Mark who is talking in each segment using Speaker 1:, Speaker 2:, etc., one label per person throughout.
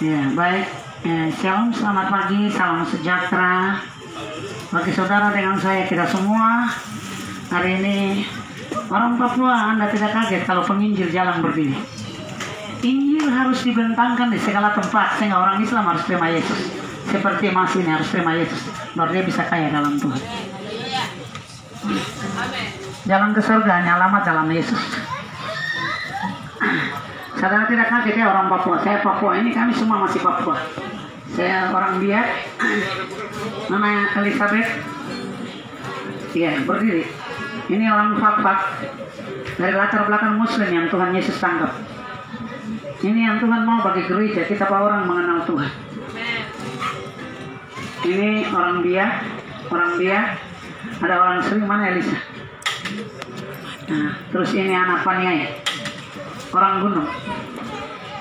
Speaker 1: Ya, baik. Shalom, selamat pagi, salam sejahtera bagi saudara dengan saya kita semua. Hari ini orang Papua, Anda tidak kaget kalau penginjil jalan berdiri. Injil harus dibentangkan di segala tempat sehingga orang Islam harus terima Yesus. Seperti Mas ini harus terima Yesus, baru dia bisa kaya dalam Tuhan. Jalan ke surga hanya alamat dalam Yesus. Saudara tidak kaget ya orang Papua. Saya Papua, ini kami semua masih Papua. Saya orang Biak, namanya Elizabeth. Ya, berdiri. Ini orang Fak-Fak dari latar belakang Muslim yang Tuhan Yesus tangkap. Ini yang Tuhan mau bagi gereja, kita bawa orang mengenal Tuhan. Ini orang Biak, ada orang Sri, mana Elisa? Nah, terus ini anak Paniai, orang gunung.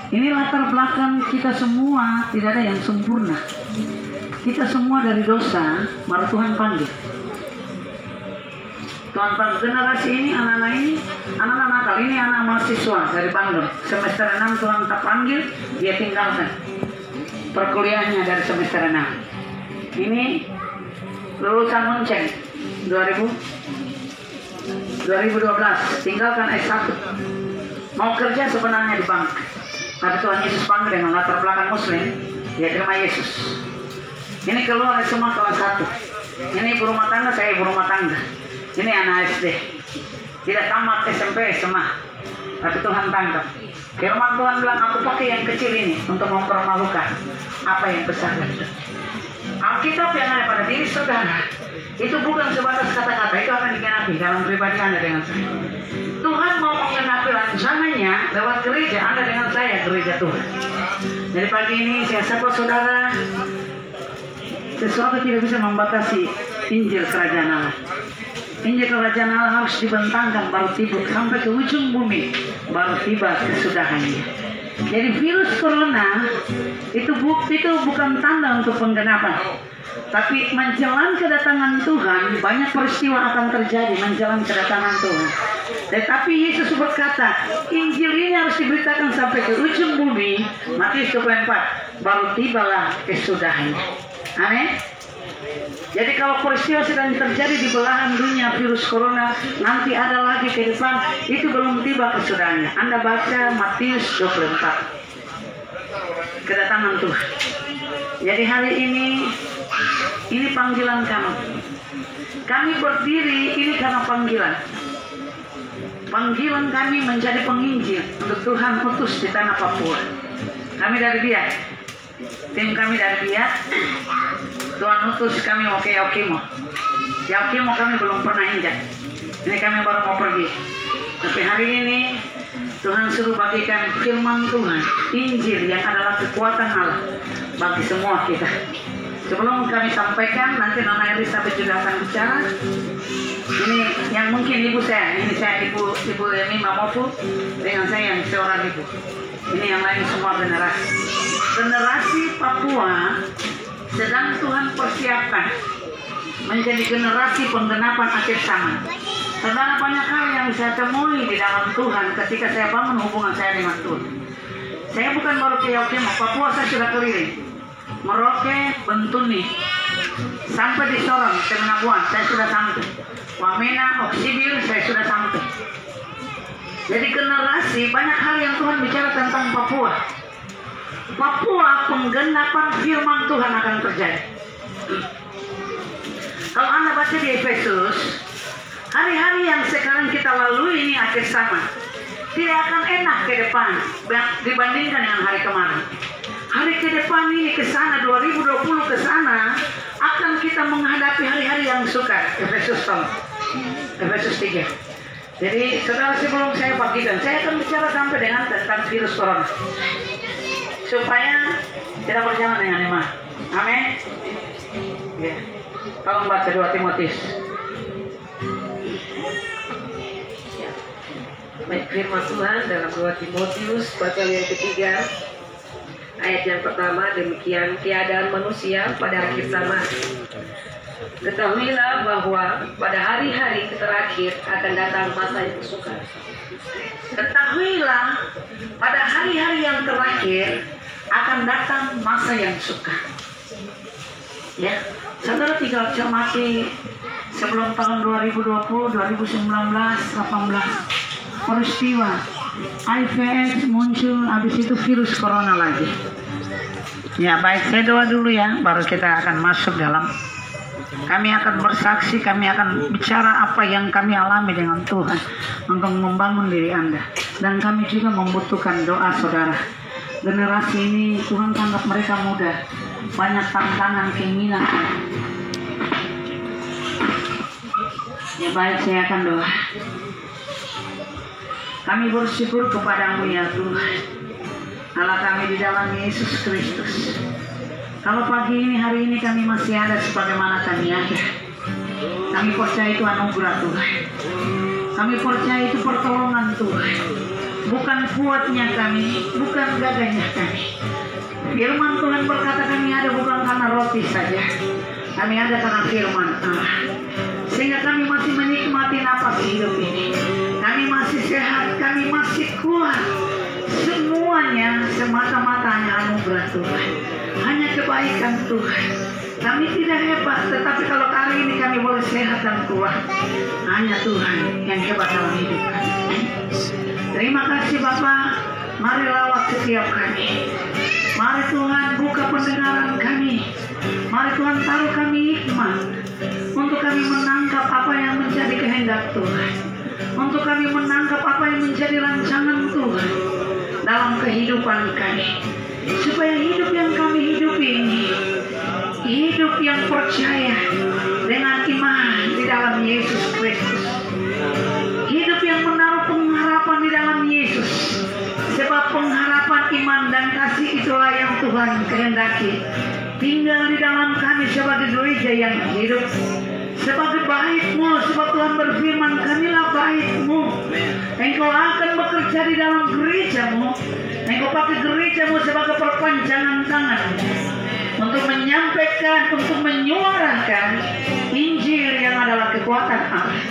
Speaker 1: Ini latar belakang kita semua, tidak ada yang sempurna. Kita semua dari dosa, baru Tuhan panggil. Tuhan panggil generasi ini, anak-anak nakal, ini anak mahasiswa dari Bandung. Semester 6 Tuhan tak panggil, dia tinggalkan perkuliahannya dari semester 6. Ini lulusan Munceng 2012, tinggalkan S1. Mau kerja sebenarnya di bank, tapi Tuhan Yesus panggil dengan latar belakang Muslim, dia terima Yesus. Ini keluar semua kelas 1. Ini ibu rumah tangga, saya ibu rumah tangga. Ini anak SD, tidak tamat SMP SMA, tapi Tuhan tangkap. Firman Tuhan bilang, aku pakai yang kecil ini untuk mempermalukan apa yang besar. Alkitab yang ada pada diri saudara itu bukan sebatas kata-kata, itu akan digenapi dalam pribadi Anda dengan saya. Tuhan mau menggenapi rencananya lewat gereja Anda dengan saya, gereja Tuhan. Jadi pagi ini saya sapa saudara, sesuatu tidak bisa membatasi Injil Kerajaan Allah. Injil Kerajaan Allah harus dibentangkan baru tiba sampai ke ujung bumi, baru tiba kesudahannya. Jadi virus corona itu bukan tanda untuk penggenapan, tapi menjelang kedatangan Tuhan banyak peristiwa akan terjadi menjelang kedatangan Tuhan. Tetapi Yesus berkata, Injil ini harus diberitakan sampai ke ujung bumi, Matius 24, baru tibalah kesudahannya. Amin. Jadi kalau peristiwa sedang terjadi di belahan dunia virus corona, nanti ada lagi ke depan, itu belum tiba kesudahannya. Anda baca Matius 24. Kedatangan Tuhan. Jadi hari ini panggilan kami. Kami berdiri ini karena panggilan. Panggilan kami menjadi penginjil untuk Tuhan utus di tanah Papua. Kami dari Biak. Tim kami dari Biak. Tuhan utus kami mau ke Yaukimo. Yaukimo kami belum pernah injak. Ini kami baru mau pergi. Tapi hari ini Tuhan suruh bagikan firman Tuhan, Injil yang adalah kekuatan Allah bagi semua kita. Sebelum kami sampaikan, nanti Nona Elizabeth juga akan bicara. Ini yang mungkin ibu saya, ini saya ibu Emi Mamopu dengan saya yang seorang ibu. Ini yang lain semua generasi Papua sedang Tuhan persiapkan menjadi generasi penggenapan akhir zaman. Saudara, banyak hal yang saya temui di dalam Tuhan ketika saya bangun hubungan saya dengan Tuhan. Saya bukan baru ke Yaukimo, Papua saya sudah keliling. Merauke, Bentuni, sampai di Sorong, Temenabuan, saya sudah sampai. Wamena, Oksibil, saya sudah sampai. Jadi generasi, banyak hal yang Tuhan bicara tentang Papua. Papua penggenapan firman Tuhan akan terjadi. Kalau Anda baca di Efesus, hari-hari yang sekarang kita lalui ini akhir zaman, tidak akan enak ke depan dibandingkan dengan hari kemarin. Hari ke depan ini ke sana 2020 ke sana akan kita menghadapi hari-hari yang sukar. Efesus 3. Jadi saudara, sebelum saya bagikan, saya akan bicara sampai dengan tentang virus corona supaya tidak berjalan dengan iman. Amin. Ya. Tolong baca 2 Timotius.
Speaker 2: Baik, firman Tuhan dalam 2 Timotius pasal yang ketiga, ayat yang pertama, demikian keadaan manusia pada akhir zaman. Ketahuilah bahwa pada hari-hari terakhir akan datang masa yang sukar.
Speaker 1: Ketahuilah pada hari-hari yang terakhir akan datang masa yang suka. Ya, saudara tinggal cermati sebelum tahun 2020, 2019, 18 peristiwa IVX muncul, habis itu virus corona lagi. Ya baik, saya doa dulu ya, baru kita akan masuk dalam. Kami akan bersaksi, kami akan bicara apa yang kami alami dengan Tuhan untuk membangun diri Anda. Dan kami juga membutuhkan doa saudara. Generasi ini Tuhan anggap mereka muda, banyak tantangan, keinginan. Ya baik, saya akan doa. Kami bersyukur kepadamu ya Tuhan, Allah kami di dalam Yesus Kristus. Kalau pagi ini, hari ini kami masih ada sebagaimana kami ada, kami percaya itu anugerah Tuhan. Kami percaya itu pertolongan Tuhan. Bukan kuatnya kami, bukan gagahnya kami. Firman Tuhan berkata kami ada bukan karena roti saja, kami ada karena firman Allah. Sehingga kami masih menikmati napas hidup ini. Kami masih sehat, kami masih kuat. Semuanya semata-matanya anugerah Tuhan. Hanya kebaikan Tuhan. Kami tidak hebat, tetapi kalau kali ini kami boleh sehat dan kuat, hanya Tuhan yang hebat dalam hidup kami. Terima kasih Bapa. Mari lawat setiap kami. Mari Tuhan buka pendengaran kami. Mari Tuhan taruh kami hikmat untuk kami menangkap apa yang menjadi kehendak Tuhan, untuk kami menangkap apa yang menjadi rancangan Tuhan dalam kehidupan kami, supaya hidup yang kami hidupi ini hidup yang percaya dengan iman di dalam Yesus Kristus, hidup yang menaruh pengharapan di dalam Yesus, sebab pengharapan, iman dan kasih itulah yang Tuhan kehendaki tinggal di dalam kami sebagai gereja yang hidup, sebagai bait-Mu. Sebab Tuhan berfirman, kamilah bait-Mu. Engkau akan bekerja di dalam gereja-Mu. Engkau pakai gereja-Mu sebagai perpanjangan tangan untuk menyampaikan, untuk menyuarakan Injil yang adalah kekuatan Allah,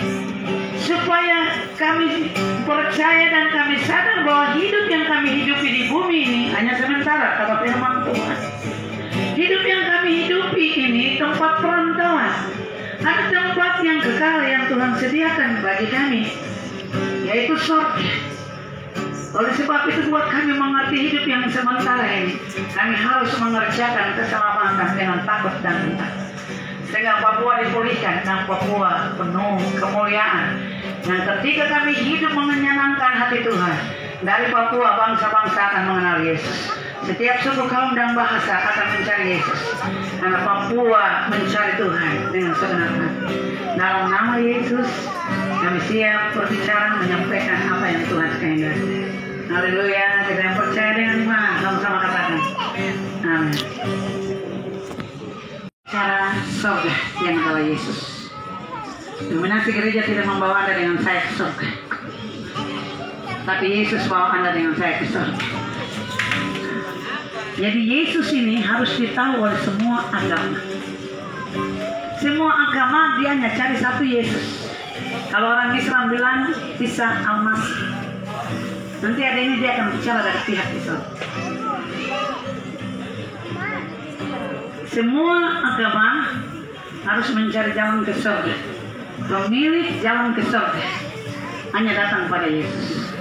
Speaker 1: supaya kami percaya dan kami sadar bahwa hidup yang kami hidupi di bumi ini hanya sementara, kata firman Tuhan. Hidup yang kami hidupi ini tempat perantauan. Ada tempat yang kekal yang Tuhan sediakan bagi kami, yaitu surga. Oleh sebab itu buat kami mengerti hidup yang sementara ini, kami harus mengerjakan keselamatan dengan takut dan takut. Sehingga Papua dipulihkan dan Papua penuh kemuliaan. Dan ketika kami hidup menyenangkan hati Tuhan, dari Papua bangsa-bangsa akan mengenal Yesus. Setiap suku, kaum dan bahasa akan mencari Yesus, karena Papua mencari Tuhan dengan segenap hati. Dalam nama Yesus kami siap berbicara, menyampaikan apa yang Tuhan kehendaki. Haleluya. Kita yang percaya dengan iman sama-sama katakan amin. Cara surga yang adalah Yesus. Dominasi gereja tidak membawa Anda dengan saya ke surga, tapi Yesus bawa Anda dengan saya ke surga. Jadi Yesus ini harus ditahu oleh semua agama. Semua agama dia hanya cari satu Yesus. Kalau orang Islam bilang Isa Al-Masih, nanti ada ini dia akan bicara dari pihak Islam. Semua agama harus mencari jalan ke surga, memilih jalan ke surga, hanya datang pada Yesus.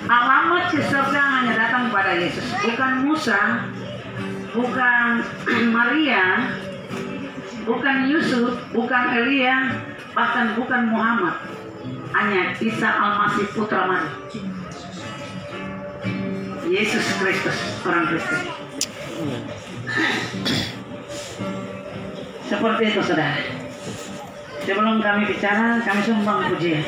Speaker 1: Alamat ke surga hanya datang pada Yesus, bukan Musa, bukan Maria, bukan Yusuf, bukan Elia, bahkan bukan Muhammad. Hanya Isa Al-Masih putra Maria, Yesus Kristus, orang Kristen. Seperti itu saudara. Sebelum kami bicara, kami sumbang pujian.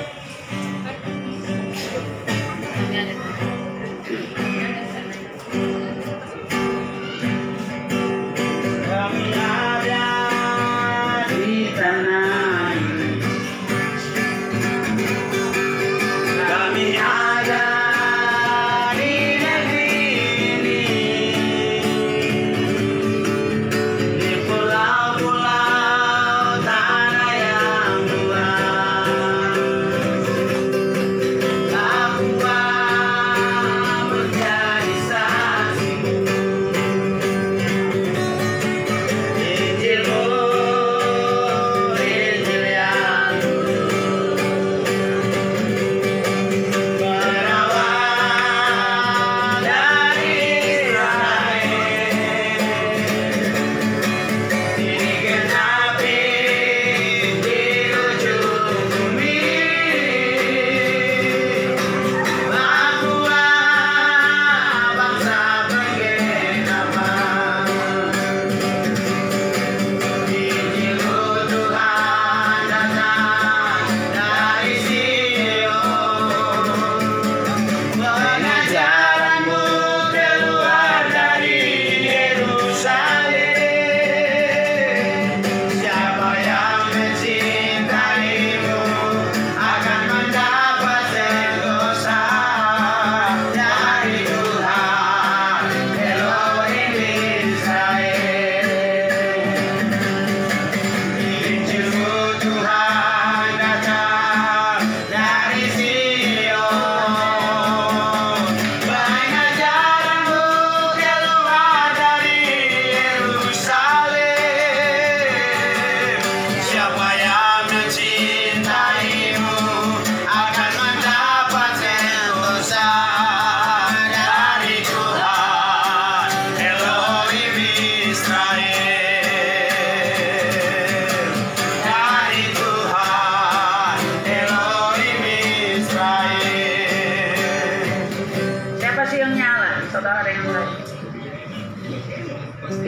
Speaker 1: siangnya Allah, saudara dengan saya.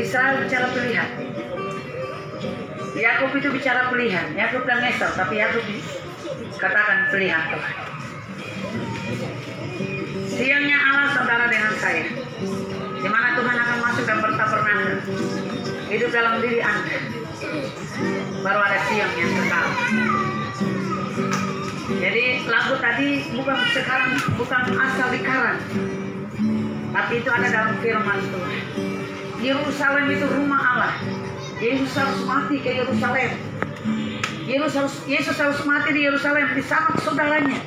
Speaker 1: Israel bicara pilihan. Yakub itu bicara pilihan. Yakub dan Esau, tapi Yakub katakan pilihan Tuhan. Siangnya Allah, saudara dengan saya, di mana Tuhan akan masuk dan bertabernakel hidup dalam diri Anda. Baru ada siang yang kekal. Jadi lagu tadi bukan asal dikarang, tapi itu ada dalam firman Tuhan. Yerusalem itu rumah Allah. Yesus harus mati ke Yerusalem. Yesus harus mati di Yerusalem, di sana saudaranya.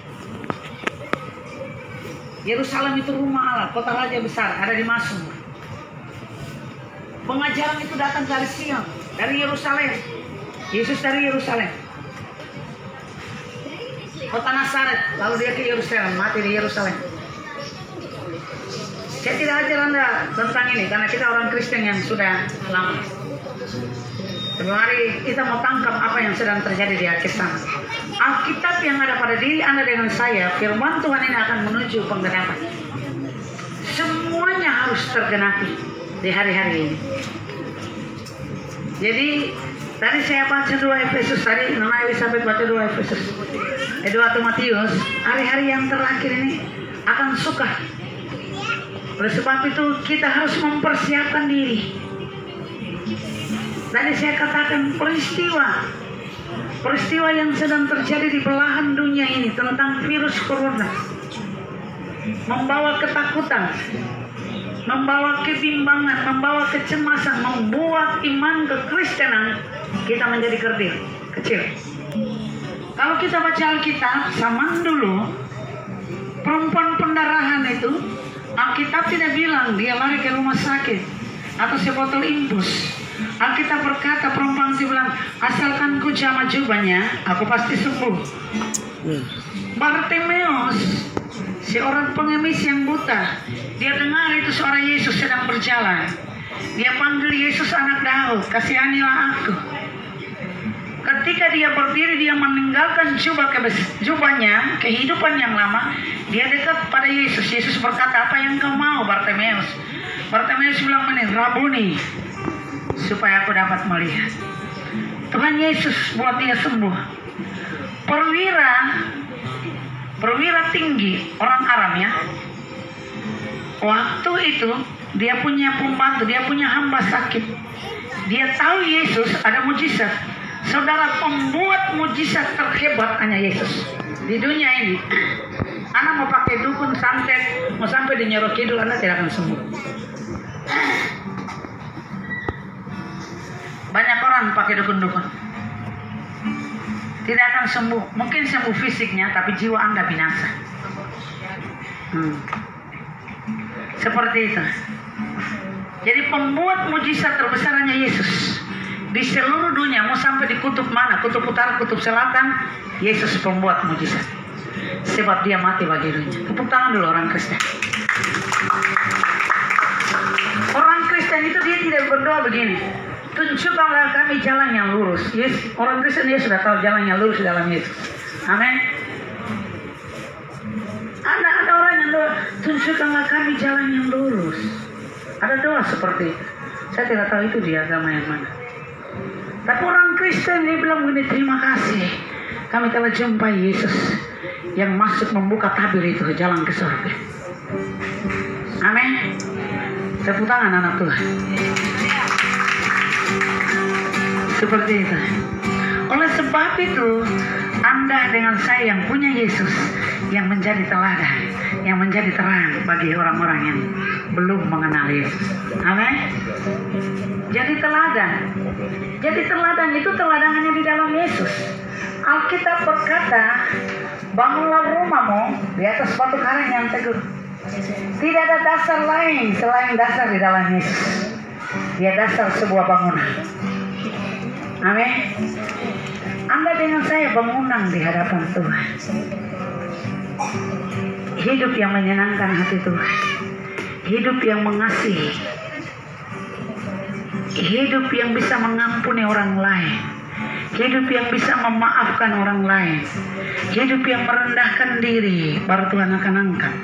Speaker 1: Yerusalem itu rumah Allah, kota raja besar, ada di Mazmur. Pengajaran itu datang dari Sion, dari Yerusalem. Yesus dari Yerusalem. Kota Nazaret, lalu dia ke Yerusalem, mati di Yerusalem. Saya tidak ajar Anda tentang ini, karena kita orang Kristen yang sudah lama. Tapi mari kita mau tangkap apa yang sedang terjadi di akhir sana. Alkitab yang ada pada diri Anda dengan saya, firman Tuhan ini akan menuju penggenapan. Semuanya harus tergenapi di hari-hari ini. Jadi tadi saya baca 2 Efesus, tadi Nona Elizabeth baca 2 Efesus, 2 Timotius. Hari-hari yang terakhir ini akan suka. Oleh sebab itu kita harus mempersiapkan diri. Tadi saya katakan peristiwa yang sedang terjadi di belahan dunia ini tentang virus corona membawa ketakutan, membawa kebimbangan, membawa kecemasan, membuat iman kekristenan kita menjadi kecil. Kalau kita baca Alkitab, zaman dulu perempuan pendarahan itu, Alkitab tidak bilang dia lari ke rumah sakit atau sebotol infus. Alkitab berkata perempuan itu bilang, asalkan ku jamah jubahnya, aku pasti sembuh. Bartimeus, seorang pengemis yang buta, dia dengar itu suara Yesus sedang berjalan. Dia panggil Yesus, anak Daud, kasihanilah aku. Ketika dia berdiri, dia meninggalkan jubahnya, kehidupan yang lama, dia dekat pada Yesus. Yesus berkata, apa yang kau mau, Bartimeus? Bartimeus bilang, Rabuni, supaya aku dapat melihat. Tuhan Yesus buat dia sembuh. Perwira tinggi orang Aram ya. Waktu itu dia punya pembantu, dia punya hamba sakit. Dia tahu Yesus ada mujizat. Saudara, pembuat mujizat terhebat hanya Yesus di dunia ini. Anak mau pakai dukun santet, mau sampai di Nyoro Kidul, Anda tidak akan sembuh. Banyak orang pakai dukun-dukun, tidak akan sembuh. Mungkin sembuh fisiknya, tapi jiwa Anda binasa. Seperti itu. Jadi pembuat mujizat terbesar hanya Yesus. Di seluruh dunia, mau sampai di kutub mana, kutub utara, kutub selatan, Yesus pembuat mujizat. Sebab dia mati bagi dunia. Tepuk tangan dulu orang Kristen. Orang Kristen itu dia tidak berdoa begini, tunjukkanlah kami jalan yang lurus. Yes, orang Kristen dia sudah tahu jalan yang lurus dalam Yesus. Amin. Ada orang yang doa, tunjukkanlah kami jalan yang lurus. Ada doa seperti itu. Saya tidak tahu itu di agama yang mana. Tapi orang Kristen dia bilang begini, terima kasih kami telah jumpa Yesus yang masuk membuka tabir itu jalan ke surga. Amin. Tepuk tangan anak Tuhan. Seperti itu. Oleh sebab itu, Anda dengan saya yang punya Yesus, yang menjadi teladan, yang menjadi terang bagi orang-orang yang belum mengenal Yesus. Amin. Jadi teladan. Jadi teladan itu teladanannya di dalam Yesus. Alkitab berkata, bangunlah rumahmu di atas batu karang yang teguh. Tidak ada dasar lain selain dasar di dalam Yesus. Dia dasar sebuah bangunan. Amin. Anda dengan saya bangunan di hadapan Tuhan. Hidup yang menyenangkan hati Tuhan. Hidup yang mengasihi. Hidup yang bisa mengampuni orang lain. Hidup yang bisa memaafkan orang lain. Hidup yang merendahkan diri, baru Tuhan akan angkat.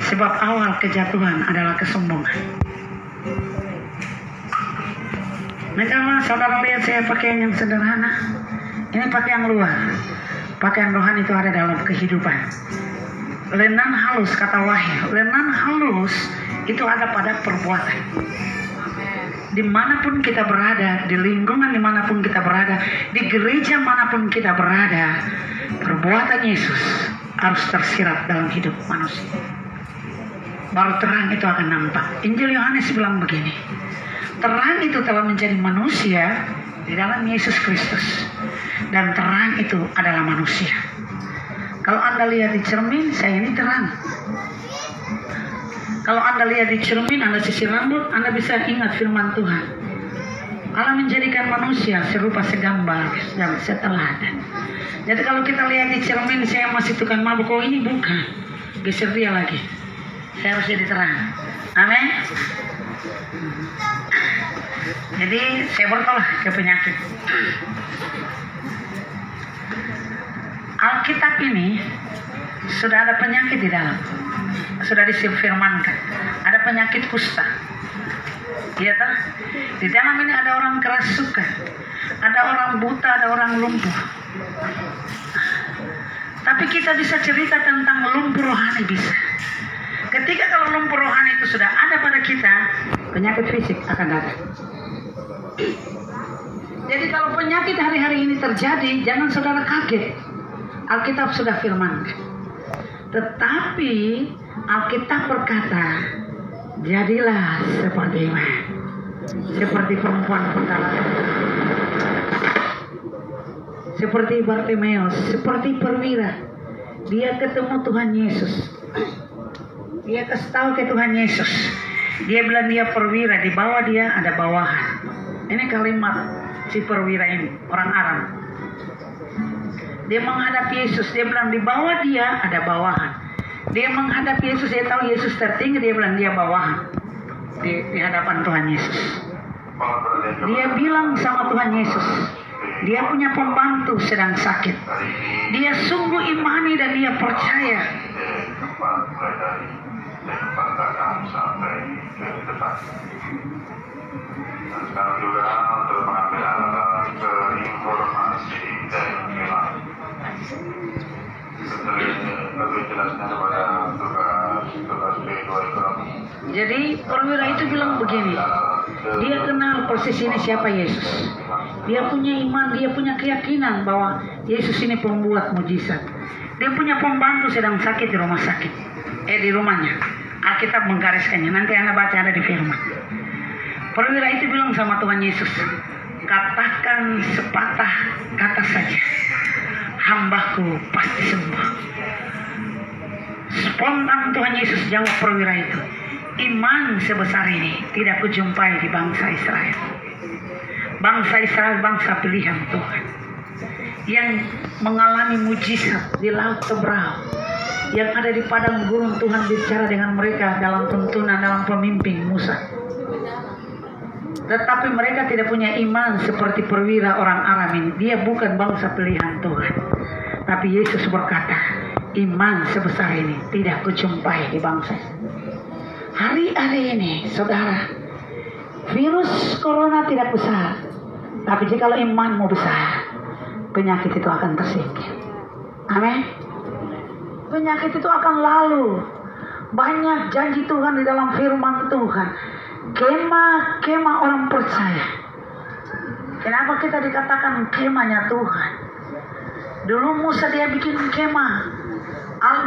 Speaker 1: Sebab awal kejatuhan adalah kesombongan. Nah, kalau saudara lihat saya pakaian yang sederhana, ini pakaian luar. Pakaian rohani itu ada dalam kehidupan. Lenan halus, kata Wahyu. Lenan halus itu ada pada perbuatan. Dimanapun kita berada, di lingkungan dimanapun kita berada, di gereja manapun kita berada, perbuatan Yesus harus tersirat dalam hidup manusia. Baru terang itu akan nampak. Injil Yohanes bilang begini, terang itu telah menjadi manusia di dalam Yesus Kristus, dan terang itu adalah manusia. Kalau Anda lihat di cermin, saya ini terang. Kalau Anda lihat di cermin, Anda sisir rambut, Anda bisa ingat firman Tuhan. Allah menjadikan manusia serupa segambar dan seteladan. Jadi kalau kita lihat di cermin, saya masih tukang mabuk, oh ini bukan. Geser dia lagi. Saya harus jadi terang. Amin. Jadi saya bertolak ke penyakit. Alkitab ini sudah ada penyakit di dalam. Sudah disifirmankan. Ada penyakit kusta. Iya tak? Di dalam ini ada orang kerasukan. Ada orang buta, ada orang lumpuh. Tapi kita bisa cerita tentang lumpuh rohani bisa. Ketika kalau lumpuh rohani itu sudah ada pada kita, penyakit fisik akan datang. Jadi kalau penyakit hari-hari ini terjadi, jangan saudara kaget. Alkitab sudah firmankan. Tetapi Alkitab berkata, jadilah seperti mana? Seperti perempuan penggalah, seperti Bartimeus, seperti perwira. Dia ketemu Tuhan Yesus. Dia kasih tahu ke Tuhan Yesus. Dia bilang dia perwira, di bawah dia ada bawahan. Ini kalimat si perwira ini, orang Aram. Dia menghadap Yesus, dia bilang di bawah dia ada bawahan. Dia menghadap Yesus, dia tahu Yesus tertinggi, dia bilang dia bawahan di hadapan Tuhan Yesus. Dia bilang sama Tuhan Yesus, dia punya pembantu sedang sakit. Dia sungguh imani dan dia percaya.
Speaker 3: Dan sekarang juga untuk mengambil alat ke informasi dari Milan. Lebih jelasnya kepada tugas B2 ekonomi.
Speaker 1: Jadi perwira itu bilang begini, dia kenal persis ini siapa Yesus. Dia punya iman, dia punya keyakinan bahwa Yesus ini pembuat mujizat. Dia punya pembantu sedang sakit di rumah sakit, di rumahnya. Alkitab menggariskannya, nanti Anda baca ada di firman. Perwira itu bilang sama Tuhan Yesus, katakan sepatah kata saja, hambaku pasti sembuh. Spontan Tuhan Yesus jawab perwira itu, iman sebesar ini tidak kujumpai di bangsa Israel. Bangsa Israel bangsa pilihan Tuhan, yang mengalami mujizat di laut Tebrau, yang ada di padang gurun. Tuhan bicara dengan mereka dalam tuntunan, dalam pemimpin Musa. Tetapi mereka tidak punya iman seperti perwira orang Aram ini. Dia bukan bangsa pilihan Tuhan. Tapi Yesus berkata, iman sebesar ini tidak kujumpai di bangsa. Hari-hari ini, saudara, virus corona tidak besar. Tapi jika imanmu besar, penyakit itu akan tersingkir. Amin. Penyakit itu akan lalu. Banyak janji Tuhan di dalam firman Tuhan. Kemah orang percaya. Kenapa kita dikatakan kemahnya Tuhan? Dulu Musa dia bikin kemah.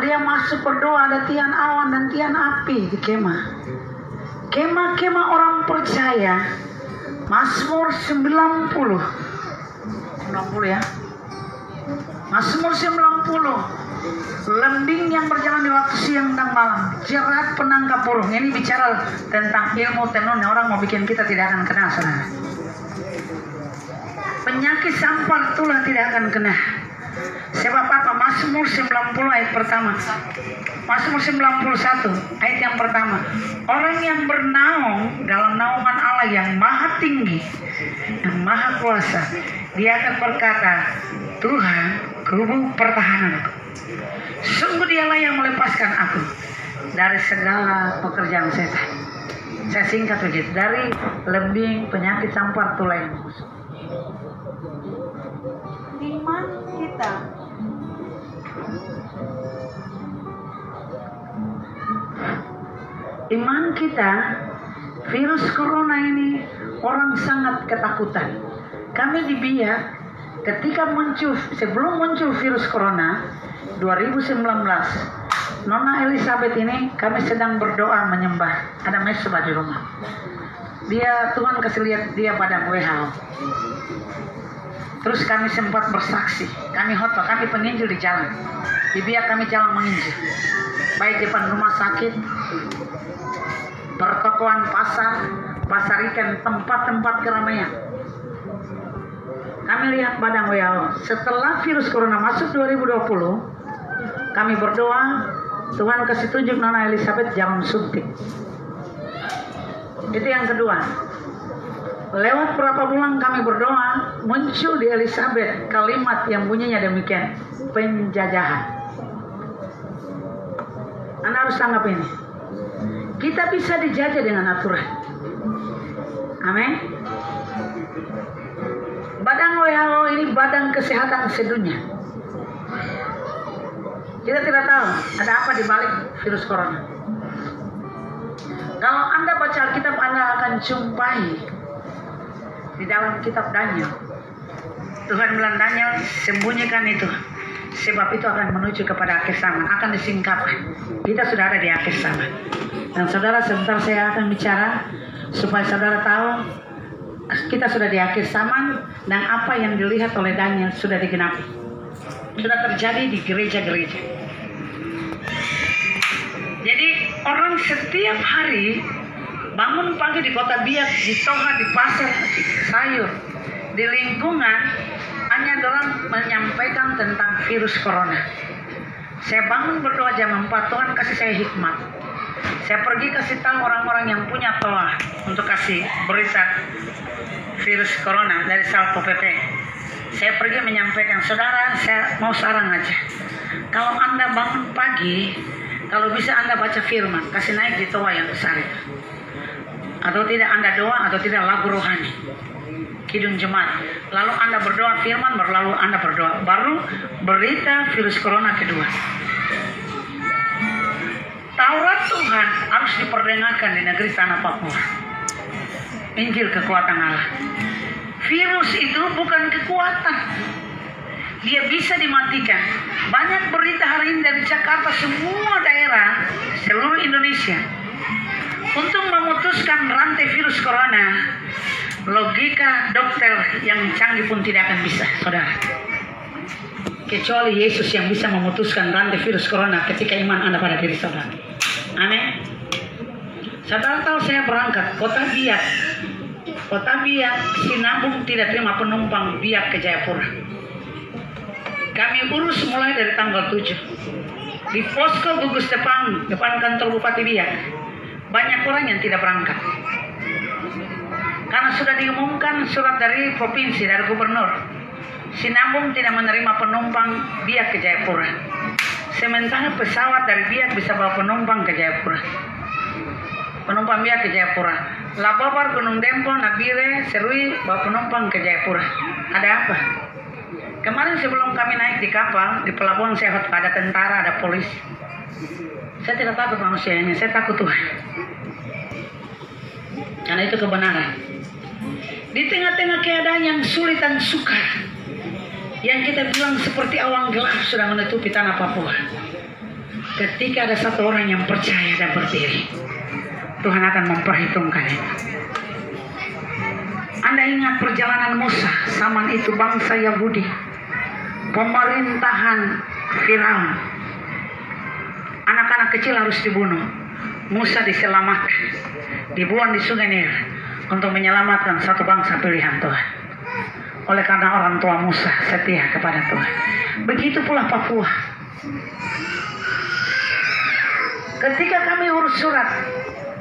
Speaker 1: Dia masuk berdoa, ada tiang awan dan tiang api di kemah. Kemah orang percaya. Mazmur 90 ya. Mazmur 90. Lembing yang berjalan di waktu siang dan malam, jerat penangkap burung. Ini bicara tentang ilmu tenun. Orang mau bikin kita tidak akan kena, saudara. Penyakit sampar tulang tidak akan kena. Sebab apa? Mazmur 90 ayat pertama. Mazmur 91 ayat yang pertama. Orang yang bernaung dalam naungan Allah yang maha tinggi dan maha kuasa, dia akan berkata, Tuhan, kubu pertahananku. Sungguh dialah yang melepaskan aku. dari segala pekerjaan setan. Saya singkat begitu, dari lembing, penyakit campur tulang.
Speaker 4: Iman kita.
Speaker 1: Iman kita, virus corona ini orang sangat ketakutan. Kami di Biak, ketika muncul, sebelum muncul virus corona 2019, Nona Elizabeth ini kami sedang berdoa menyembah. Ada mesbah di rumah. Dia, Tuhan kasih lihat dia pada WHO. Terus kami sempat bersaksi. Kami khotbah, kami penginjil di jalan. Di Biak kami jalan menginjil. Baik depan rumah sakit, pertokoan, pasar ikan, tempat-tempat keramaian. Kami lihat pada WHO. Setelah virus corona masuk 2020, kami berdoa, Tuhan kasih tunjuk Nona Elizabeth jangan suntik. Itu yang kedua. Lewat berapa bulan kami berdoa, muncul di Elizabeth kalimat yang bunyinya demikian, penjajahan. Anda harus tanggap ini. Kita bisa dijajah dengan aturan. Amin. Badan WHO ini badan kesehatan sedunia. Kita tidak tahu ada apa di balik virus corona. Kalau Anda baca Alkitab, Anda akan jumpai di dalam kitab Daniel. Tuhan bilang, Daniel, sembunyikan itu, sebab itu akan menuju kepada akhir zaman, akan disingkapkan. Kita sudah ada di akhir zaman. Dan saudara, sebentar saya akan bicara supaya saudara tahu kita sudah di akhir zaman dan apa yang dilihat oleh Daniel sudah digenapi. Sudah terjadi di gereja-gereja. Jadi orang setiap hari bangun pagi di kota Biak, di Toha, di pasar, di sayur, di lingkungan hanya dalam menyampaikan tentang virus corona. Saya bangun berdoa jam 4, Tuhan kasih saya hikmat. Saya pergi kasih tahu orang-orang yang punya Toha untuk kasih berita virus corona dari Salpo PP. Saya pergi menyampaikan, saudara, saya mau saran aja. Kalau Anda bangun pagi, kalau bisa Anda baca firman, kasih naik di Toha yang besar itu. Atau tidak Anda doa, atau tidak lagu rohani, kidung jemaat. Lalu Anda berdoa firman, lalu Anda berdoa. Baru berita virus corona kedua. Taurat Tuhan harus diperdengarkan di negeri tanah Papua. Injil kekuatan Allah. Virus itu bukan kekuatan. Dia bisa dimatikan. Banyak berita hari ini dari Jakarta, semua daerah, seluruh Indonesia. Untuk memutuskan rantai virus corona, logika dokter yang canggih pun tidak akan bisa, saudara. Kecuali Yesus yang bisa memutuskan rantai virus corona ketika iman Anda pada diri saudara. Amin. Saudara tahu saya berangkat kota Biak. Kota Biak, Sinabung tidak terima penumpang Biak ke Jayapura. Kami urus mulai dari tanggal 7. Di posko gugus depan kantor Bupati Biak. Banyak orang yang tidak berangkat. Karena sudah diumumkan surat dari provinsi, dari gubernur. Sinabung tidak menerima penumpang Biak ke Jayapura. Sementara pesawat dari Biak bisa bawa penumpang ke Jayapura. Penumpang Biak ke Jayapura. Lababar, Gunung Dempo, Nabire, Serui bawa penumpang ke Jayapura. Ada apa? Kemarin sebelum kami naik di kapal, di pelabuhan saya ada tentara, ada polisi. Saya tidak takut manusia ini, saya takut Tuhan. Karena itu kebenaran. Di tengah-tengah keadaan yang sulit dan sukar, yang kita bilang seperti awan gelap sudah menutupi tanah Papua. Ketika ada satu orang yang percaya dan berdiri, Tuhan akan memperhitungkan itu. Anda ingat perjalanan Musa, zaman itu bangsa Yahudi, pemerintahan Firaun. Anak-anak kecil harus dibunuh. Musa diselamatkan, dibuang di Sungai Nil untuk menyelamatkan satu bangsa pilihan Tuhan. Oleh karena orang tua Musa setia kepada Tuhan. Begitu pula Papua. Ketika kami urus surat,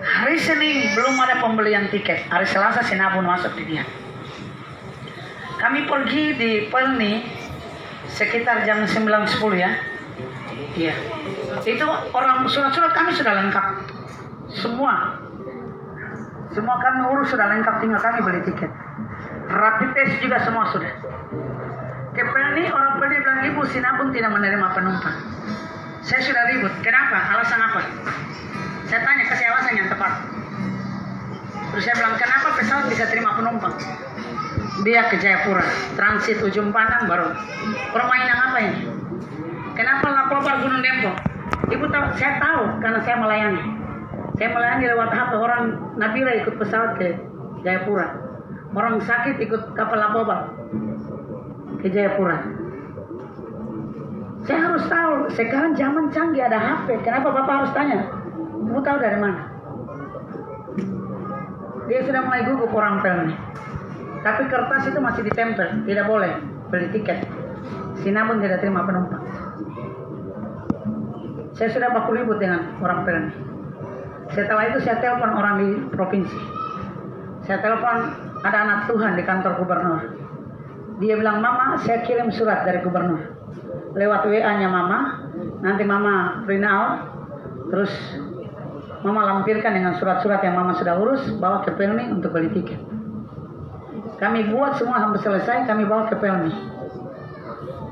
Speaker 1: hari Senin belum ada pembelian tiket. Hari Selasa Sinabung masuk di dia. Kami pergi di Pelni sekitar jam 9.10 ya. Iya. Itu orang surat-surat kami sudah lengkap. Semua kami urus sudah lengkap, tinggal kami beli tiket. Rapid test juga semua sudah. Ke Pelni, orang Pelni bilang, ibu Sinabung tidak menerima penumpang. Saya sudah ribut, kenapa? Alasan apa? Saya tanya, kasih alasan yang tepat. Terus saya bilang, kenapa pesawat bisa terima penumpang? Dia ke Jayapura, transit Ujung Pandang baru. Permainan apa ini? Kenapa Lapobar Gunung Dempo? Ibu tahu, saya tahu karena saya melayani. Saya melayani lewat HP orang Nabila ikut pesawat ke Jayapura. Orang sakit ikut kapal Lapobar ke Jayapura. Saya harus tahu, sekarang zaman canggih ada HP. Kenapa Bapak harus tanya? Ibu tahu dari mana? Dia sudah mulai gugup orang Pelni. Tapi kertas itu masih ditempel, tidak boleh beli tiket. Sinabung tidak terima penumpang. Saya sudah baku ribut dengan orang Pelni. Setelah itu saya telepon orang di provinsi. Saya telepon ada anak Tuhan di kantor gubernur. Dia bilang, Mama, saya kirim surat dari gubernur. Lewat WA-nya Mama, nanti Mama print out, terus Mama lampirkan dengan surat-surat yang Mama sudah urus, bawa ke Pelni untuk beli tiket. Kami buat semua hampir selesai, kami bawa ke Pelni.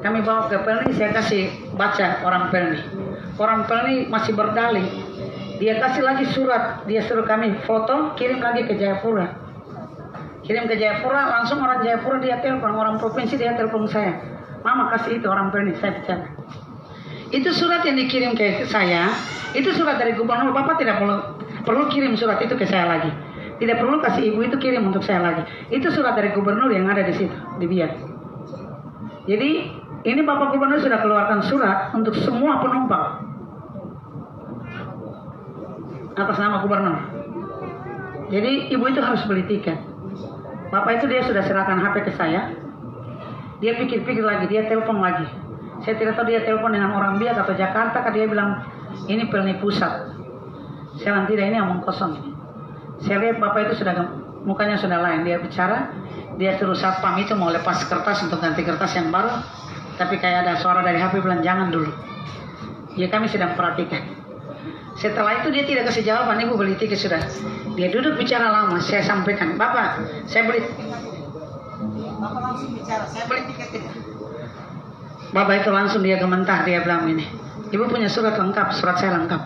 Speaker 1: Kami bawa ke Pelni, saya kasih baca orang Pelni. Orang Pelni masih berdalih. Dia kasih lagi surat, dia suruh kami foto, kirim lagi ke Jayapura. Kirim ke Jayapura, langsung orang Jayapura dia telepon, orang provinsi dia telepon saya. Mama kasih itu orang Pelni, saya bicara. Itu surat yang dikirim ke saya, itu surat dari gubernur. Bapak tidak perlu kirim surat itu ke saya lagi. Tidak perlu kasih ibu itu kirim untuk saya lagi. Itu surat dari gubernur yang ada di situ, di Biak. Jadi ini Bapak Gubernur sudah keluarkan surat untuk semua penumpang atas nama gubernur. Jadi ibu itu harus beli tiket. Bapak itu dia sudah serahkan HP ke saya. Dia pikir-pikir lagi, dia telepon lagi. Saya tidak tahu dia telepon dengan orang Biak atau Jakarta, dia bilang ini Pelni Pusat. Saya bilang tidak, ini omong kosong. Saya lihat Bapak itu sudah mukanya sudah lain. Dia bicara, dia suruh satpam itu mau lepas kertas untuk ganti kertas yang baru. Tapi kayak ada suara dari HP bilang jangan dulu. Ya kami sedang perhatikan. Setelah itu dia tidak kasih jawaban, ibu beli tiket sudah. Dia duduk bicara lama, saya sampaikan, Bapak, saya beli. Bapak langsung bicara, saya beli tiket itu. Bapak itu langsung dia gementah, dia bilang ini, ibu punya surat lengkap, surat saya lengkap.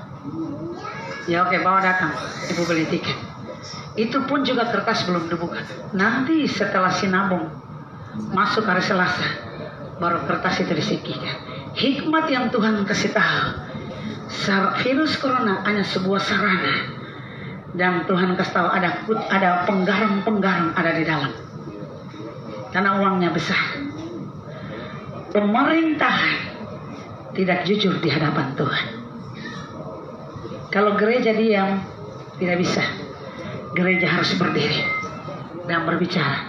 Speaker 1: Ya oke, bawa datang, ibu beli tiket. Itu pun juga kertas belum dibuka. Nanti setelah Sinabung masuk hari Selasa, baru kertas itu disingkirkan. Hikmat yang Tuhan kasih tahu. Virus corona hanya sebuah sarana, dan Tuhan kasih tahu ada penggaram-penggaram ada di dalam, karena uangnya besar. Pemerintahan tidak jujur di hadapan Tuhan. Kalau gereja diam tidak bisa, gereja harus berdiri dan berbicara.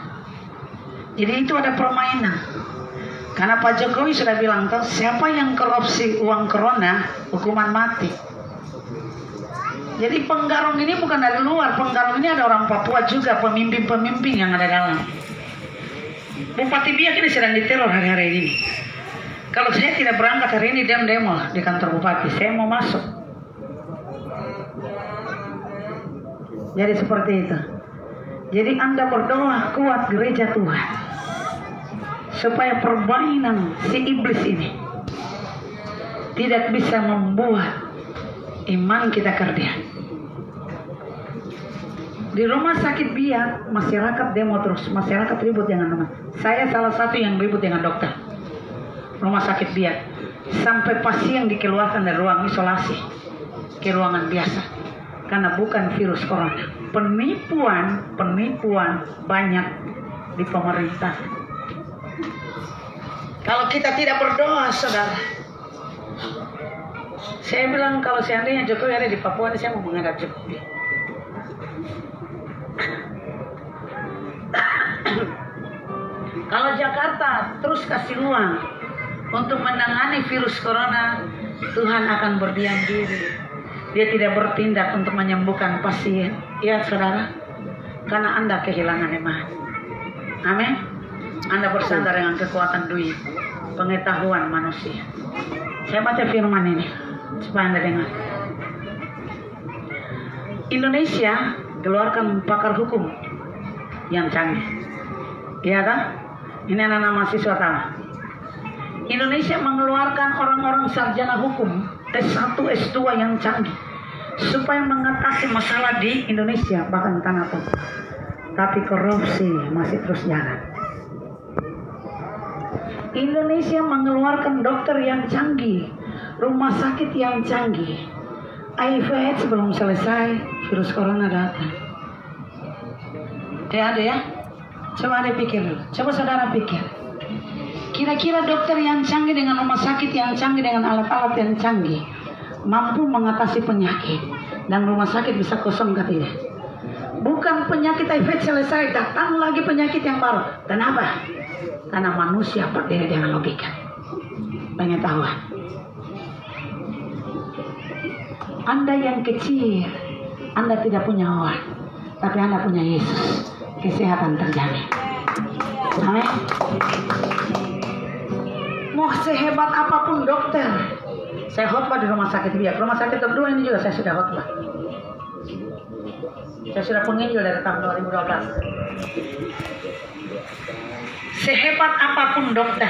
Speaker 1: Jadi itu ada permainan. Karena Pak Jokowi sudah bilang, siapa yang korupsi uang corona, hukuman mati. Jadi penggarung ini bukan dari luar, penggarung ini ada orang Papua juga, pemimpin-pemimpin yang ada dalam. Bupati Biak ini sedang diteror hari-hari ini. Kalau saya tidak berangkat hari ini, demo di kantor bupati, saya mau masuk. Jadi seperti itu. Jadi Anda berdoa kuat gereja Tuhan, supaya permainan si iblis ini tidak bisa membuat iman kita kerdian. Di rumah sakit Biak, masyarakat demo terus, masyarakat ribut dengan rumah. Saya salah satu yang ribut dengan dokter rumah sakit Biak, sampai pasien dikeluarkan dari ruang isolasi ke ruangan biasa karena bukan virus corona. Penipuan banyak di pemerintah. Kalau kita tidak berdoa, saudara, saya bilang kalau seandainya Jokowi ada di Papua, saya mau menghadap Jokowi. Kalau Jakarta terus kasih ruang untuk menangani virus corona, Tuhan akan berdiam diri. Dia tidak bertindak untuk menyembuhkan pasien. Ya saudara, karena Anda kehilangan iman. Amin. Anda bersandar dengan kekuatan duit, pengetahuan manusia. Saya baca firman ini. supaya Anda dengar. Indonesia keluarkan pakar hukum yang canggih. Iya kan? Ini anak-anak mahasiswa tahu. Indonesia mengeluarkan orang-orang sarjana hukum S1, S2 yang canggih supaya mengatasi masalah di Indonesia, bahkan tanah pun. Tapi korupsi masih terus jalan. Indonesia mengeluarkan dokter yang canggih, rumah sakit yang canggih. HIV/AIDS belum selesai, virus corona datang. Ya ada ya? Coba Anda pikir dulu. Coba saudara pikir. Kira-kira dokter yang canggih dengan rumah sakit yang canggih dengan alat-alat yang canggih mampu mengatasi penyakit dan rumah sakit bisa kosong ke tidak? Bukan penyakit HIV selesai, datang lagi penyakit yang baru. Kenapa? Karena manusia berdiri dengan logika, pengetahuan. Anda yang kecil, Anda tidak punya uang, tapi Anda punya Yesus, kesehatan terjamin. Amin. Mau sehebat apapun dokter, saya khotbah di rumah sakit biak. Rumah sakit kedua ini juga saya sudah khotbah. Saya sudah penginjil dari tahun 2012. Sehebat apapun dokter,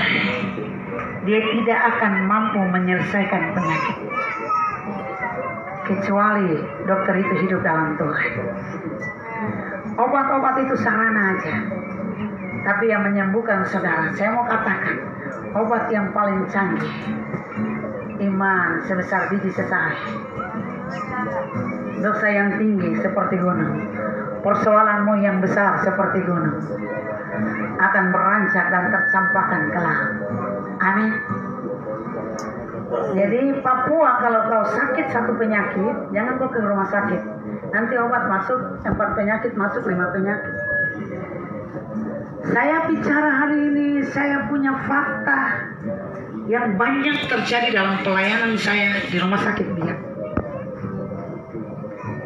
Speaker 1: dia tidak akan mampu menyelesaikan penyakit. Kecuali dokter itu hidup dalam Tuhan. Obat-obat itu sarana aja. Tapi yang menyembuhkan saudara, saya mau katakan, obat yang paling canggih, iman sebesar biji sesai, dosa yang tinggi seperti gunung, persoalanmu yang besar seperti gunung, akan berancak dan tercampakkan ke laut. Amin. Jadi Papua, kalau kau sakit satu penyakit, jangan kau ke rumah sakit. Nanti obat masuk, 4 penyakit masuk, 5 penyakit. Saya bicara hari ini, saya punya fakta yang banyak terjadi dalam pelayanan saya di rumah sakit biak.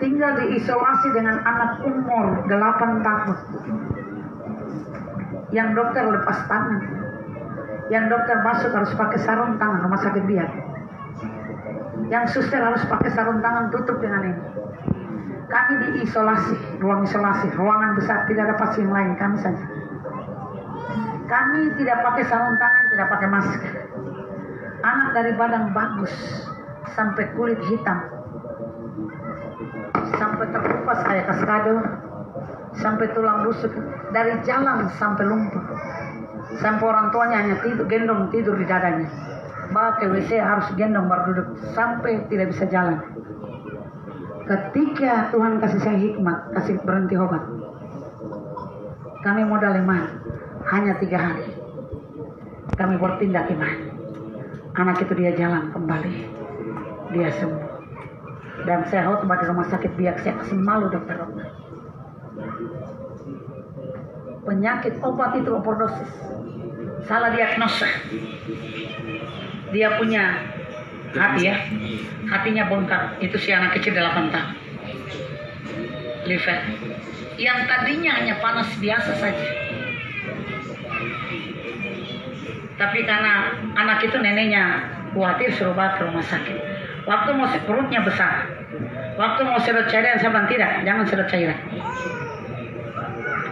Speaker 1: Tinggal diisolasi dengan anak umur 8 tahun. Yang dokter lepas tangan. Yang dokter masuk harus pakai sarung tangan, rumah sakit biak. Yang suster harus pakai sarung tangan tutup dengan ini. Kami diisolasi, ruang isolasi, ruangan besar, tidak ada pasien lain, kami saja. Kami tidak pakai sarung tangan, tidak pakai masker. Anak dari badan bagus sampai kulit hitam, sampai terkupas kayak kaskado, sampai tulang rusuk, dari jalan sampai lumpuh, sampai orang tuanya hanya gendong tidur di dadanya. Bawa ke WC harus gendong baru duduk, sampai tidak bisa jalan. Ketika Tuhan kasih saya hikmat, kasih berhenti obat, kami modal iman, hanya 3 hari. Kami bertindak iman. Anak itu dia jalan kembali, dia sembuh. Dan saya khotbah di rumah sakit biak, saya kasih malu dokter obat. Penyakit obat itu overdosis, salah diagnosa. Dia punya hati ya, hatinya bongkar. Itu si anak kecil 8 tahun. Liver yang tadinya hanya panas biasa saja, tapi karena anak itu neneknya khawatir suruh bawa ke rumah sakit. Waktu mau perutnya besar, waktu mau sedot cairan, saya bilang tidak, jangan sedot cairan.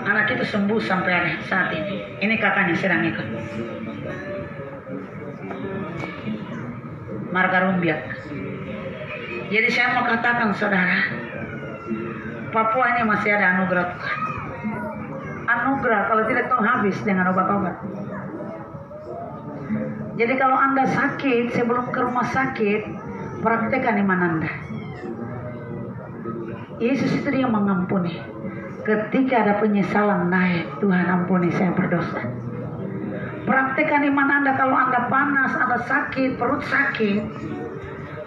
Speaker 1: Anak itu sembuh sampai hari saat ini. Ini kakaknya sedang ikut. Marga Rumbiak. Jadi saya mau katakan saudara, Papua ini masih ada anugerah Tuhan. Anugerah kalau tidak tahu habis dengan obat-obat. Jadi kalau Anda sakit, sebelum ke rumah sakit, praktekkan iman Anda. Yesus itu dia mengampuni. Ketika ada penyesalan naik, Tuhan ampuni saya berdosa. Praktekkan iman Anda. Kalau Anda panas, Anda sakit, perut sakit,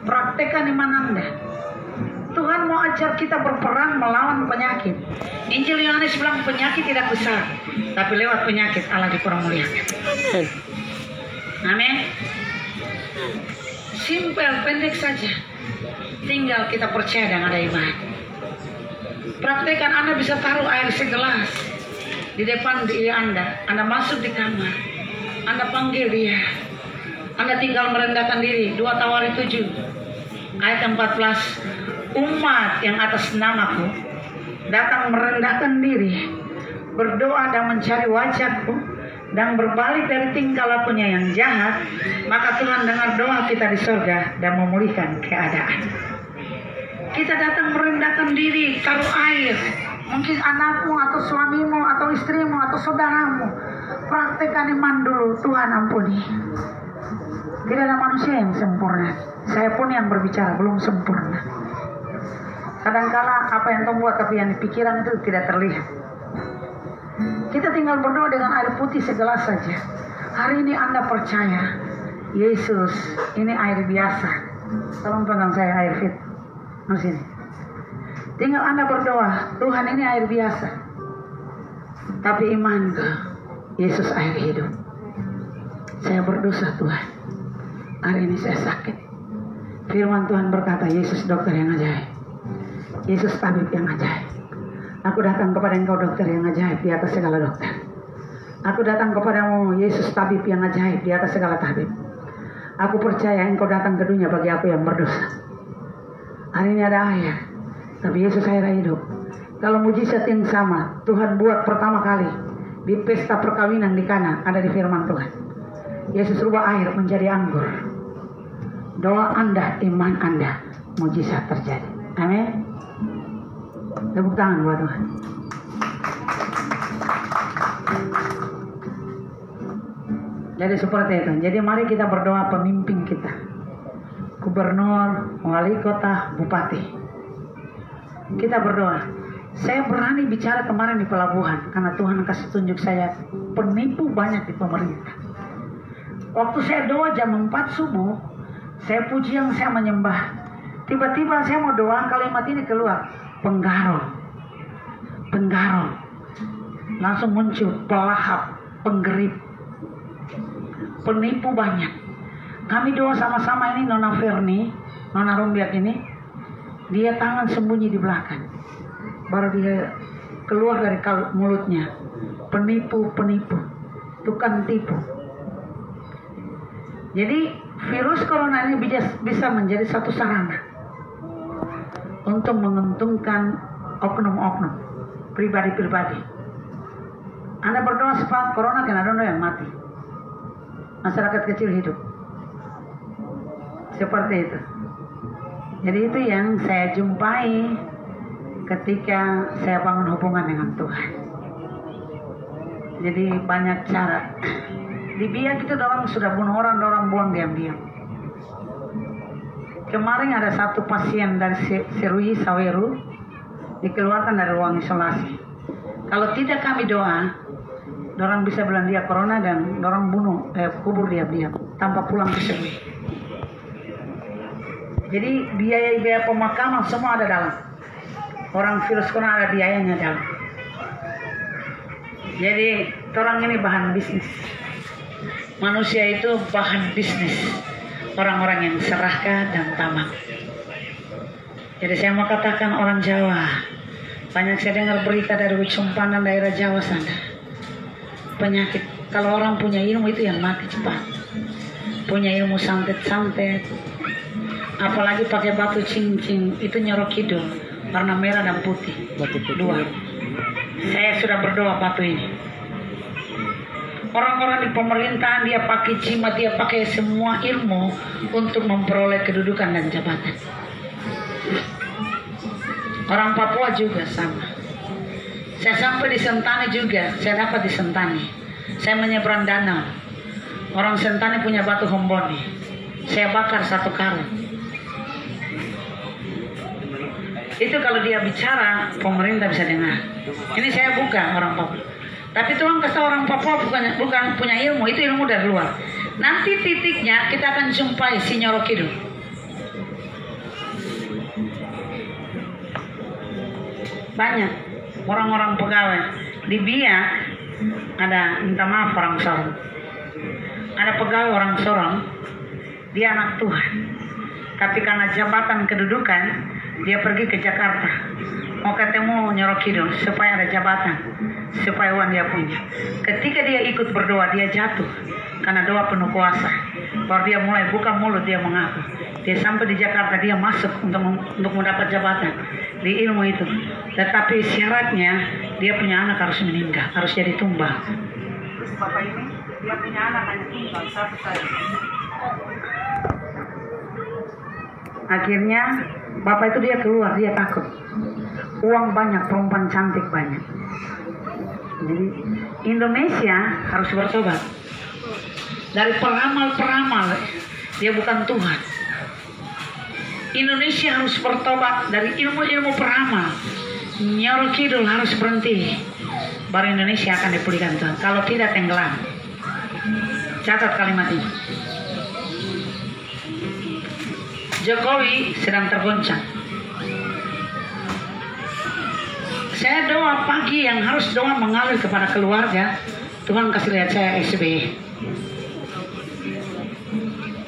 Speaker 1: praktekkan iman Anda. Tuhan mau ajar kita berperang melawan penyakit. Injil Yohanes bilang penyakit tidak besar, tapi lewat penyakit Allah dipermuliakan. Amin. Simpel, pendek saja. Tinggal kita percaya dan ada iman. Praktekkan. Anda bisa taruh air segelas di depan diri Anda. Anda masuk di kamar, Anda panggil dia. Anda tinggal merendahkan diri. 2 tawari 7. Ayat 14, umat yang atas namaku datang merendahkan diri, berdoa dan mencari wajahku, dan berbalik dari tingkah lakunya yang jahat, maka Tuhan dengar doa kita di surga dan memulihkan keadaan. Kita datang merendahkan diri, taruh air. Mungkin anakmu atau suamimu atau istrimu atau saudaramu, praktekkan iman dulu. Tuhan ampuni. Tidak ada manusia yang sempurna. Saya pun yang berbicara belum sempurna. Kadangkala apa yang Tuhan buat tapi yang di pikiran itu tidak terlihat. Kita tinggal berdoa dengan air putih segelas saja. Hari ini Anda percaya Yesus ini air biasa. Tolong pegang saya air fit. Sini. Tinggal Anda berdoa, Tuhan ini air biasa. Tapi iman Yesus air hidup. Saya berdosa Tuhan. Hari ini saya sakit. Firman Tuhan berkata, Yesus dokter yang ajaib. Yesus tabib yang ajaib. Aku datang kepada Engkau dokter yang ajaib di atas segala dokter. Aku datang kepadamu Yesus tabib yang ajaib di atas segala tabib. Aku percaya Engkau datang ke dunia bagi aku yang berdosa. Hari ini ada air, tapi Yesus air hidup. Kalau mujizat yang sama Tuhan buat pertama kali di pesta perkawinan di Kana, ada di firman Tuhan. Yesus rubah air menjadi anggur. Doa Anda, iman Anda, mujizat terjadi. Amin. Tepuk tangan buat Tuhan. Jadi seperti itu. Jadi mari kita berdoa pemimpin kita. Gubernur, wali kota, bupati. Kita berdoa. Saya berani bicara kemarin di pelabuhan karena Tuhan kasih tunjuk saya penipu banyak di pemerintah. Waktu saya doa jam 4 subuh, saya puji yang saya menyembah. Tiba-tiba saya mau doa, kalimat ini keluar, penggarong. Penggarong. Langsung muncul pelahap, penggerip. Penipu banyak. Kami doa sama-sama ini, Nona Ferni, Nona Rumbiak ini, dia tangan sembunyi di belakang. Baru dia keluar dari mulutnya. Penipu, tukang tipu. Jadi virus corona ini bisa menjadi satu sarana untuk menguntungkan oknum-oknum, pribadi-pribadi. Anda berdoa supaya corona kena dono yang mati. Masyarakat kecil hidup. Seperti itu. Jadi itu yang saya jumpai ketika saya bangun hubungan dengan Tuhan. Jadi banyak cara. Di Biak itu orang sudah bunuh orang buang diam-diam. Kemarin ada satu pasien dari Serui Saweru dikeluarkan dari ruang isolasi. Kalau tidak kami doa, orang bisa bilang dia corona dan orang kubur diam-diam tanpa pulang ke Serui. Jadi biaya pemakaman semua ada dalam. Orang virus corona ada biayanya dalam. Jadi orang ini bahan bisnis. Manusia itu bahan bisnis. Orang-orang yang serakah dan tamak. Jadi saya mau katakan orang Jawa. Banyak saya dengar berita dari ujung pandang daerah Jawa sana. Penyakit. Kalau orang punya ilmu itu yang mati cepat. Punya ilmu santet-santet. Apalagi pakai batu cincin, itu nyorok hidung, warna merah dan putih. Batu putih. 2. Saya sudah berdoa batu ini. Orang-orang di pemerintahan dia pakai jimat, dia pakai semua ilmu untuk memperoleh kedudukan dan jabatan. Orang Papua juga sama. Saya sampai di Sentani juga, saya dapat di Sentani. Saya menyeberang danau. Orang Sentani punya batu homboni. Saya bakar 1 karung. Itu kalau dia bicara, pemerintah bisa dengar. Ini saya bukan orang Papua. Tapi Tuhan kasih orang Papua bukan punya ilmu, itu ilmu dari luar. Nanti titiknya kita akan jumpai si nyorok hidung. Banyak orang-orang pegawai. Di Biak ada, minta maaf orang Sorong. Ada pegawai orang Sorong, dia anak Tuhan. Tapi karena jabatan kedudukan, dia pergi ke Jakarta. Mau ketemu nyorok hidung supaya ada jabatan, supaya uang dia punya. Ketika dia ikut berdoa, dia jatuh karena doa penuh kuasa. Baru dia mulai buka mulut, dia mengaku Dia sampai di Jakarta, dia masuk untuk mendapat jabatan di ilmu itu. Tetapi syaratnya dia punya anak harus meninggal, harus jadi tumbal. Terus bapak ini dia punya anak hanya tumbal satu saja. Akhirnya bapak itu dia keluar, dia takut. Uang banyak, perempuan cantik banyak. Jadi Indonesia harus bertobat dari peramal-peramal. Dia bukan Tuhan. Indonesia harus bertobat dari ilmu-ilmu peramal. Nyor Kidul harus berhenti. Baru Indonesia akan dipulihkan Tuhan. Kalau tidak tenggelam. Catat kalimat ini. Jokowi sedang tergoncang. Saya doa pagi yang harus doa mengalir kepada keluarga. Tuhan kasih lihat saya SBY.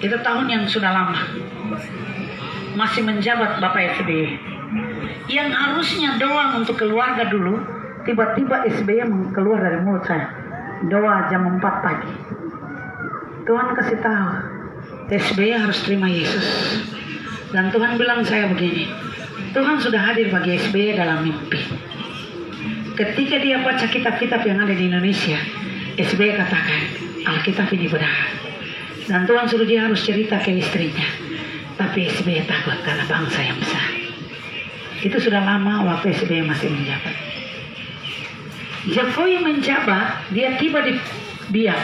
Speaker 1: Itu tahun yang sudah lama. Masih menjabat Bapak SBY. Yang harusnya doa untuk keluarga dulu, tiba-tiba SBY keluar dari mulut saya. Doa jam 4 pagi. Tuhan kasih tahu, SBY harus terima Yesus. Dan Tuhan bilang saya begini, Tuhan sudah hadir bagi SBY dalam mimpi. Ketika dia baca kitab-kitab yang ada di Indonesia, SBY katakan, Alkitab ini benar. Dan Tuhan suruh dia harus cerita ke istrinya. Tapi SBY takut karena bangsa yang besar. Itu sudah lama waktu SBY masih menjabat. Jokowi menjabat, dia tiba di Biak.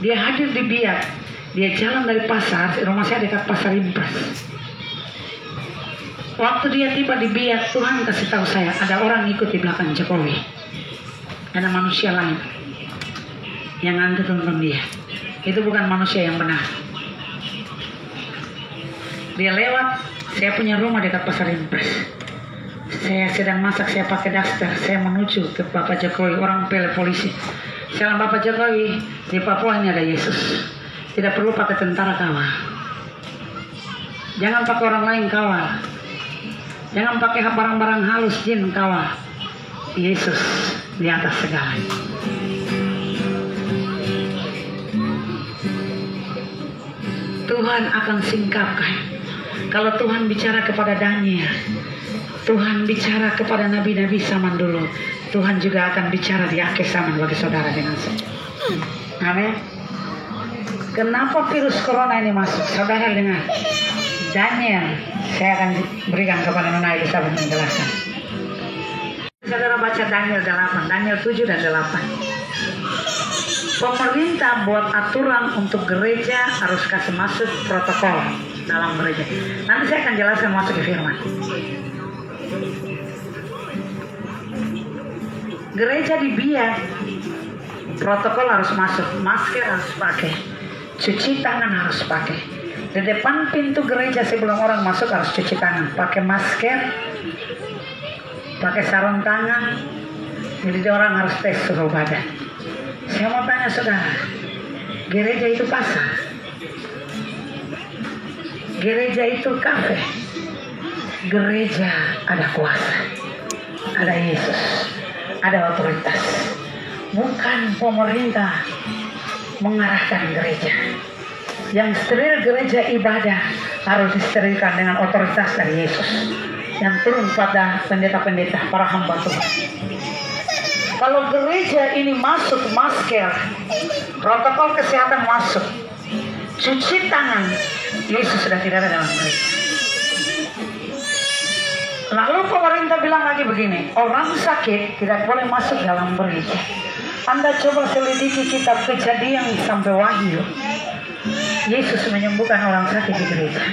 Speaker 1: Dia hadir di Biak. Dia jalan dari pasar, rumah saya dekat Pasar Impres. Waktu dia tiba di Biak, Tuhan kasih tahu saya, ada orang ikut di belakang Jokowi. Ada manusia lain yang ngantri tentang dia. Itu bukan manusia yang benar. Dia lewat, saya punya rumah dekat Pasar Impres. Saya sedang masak, saya pakai daster, saya menuju ke Bapak Jokowi, orang polisi. Saya bilang, Bapak Jokowi, di Papua ini ada Yesus. Tidak perlu pakai tentara kawal. Jangan pakai orang lain kawal. Jangan pakai barang-barang halus jin kawal. Yesus di atas segala. Tuhan akan singkapkan. Kalau Tuhan bicara kepada Daniel, Tuhan bicara kepada nabi-nabi zaman dulu, Tuhan juga akan bicara di akhir zaman bagi saudara dengan saya. Amin. Kenapa virus corona ini masuk? Saudara dengar. Daniel, saya akan berikan kepada Nona Elizabeth menjelaskan. Saudara baca Daniel 8, Daniel 7 dan 8. Pemerintah buat aturan untuk gereja harus kasih masuk protokol dalam gereja. Nanti saya akan jelaskan masuk ke firman. Gereja di Biak, protokol harus masuk, masker harus pakai, cuci tangan harus pakai. Di depan pintu gereja sebelum orang masuk harus cuci tangan, pakai masker, pakai sarung tangan. Jadi orang harus tes suhu badan. Saya mau tanya saudara, gereja itu pasar, gereja itu kafe, gereja ada kuasa, ada Yesus, ada otoritas. Bukan pemerintah mengarahkan gereja. Yang steril gereja ibadah harus disterilkan dengan otoritas dari Yesus yang turun pada pendeta-pendeta, para hamba Tuhan. Kalau gereja ini masuk masker, protokol kesehatan masuk, cuci tangan, Yesus sudah tidak ada dalam gereja. Lalu pemerintah bilang lagi begini, orang sakit tidak boleh masuk dalam gereja. Anda coba selidiki kitab Kejadian sampai Wahyu. Yesus menyembuhkan orang sakit di gereja.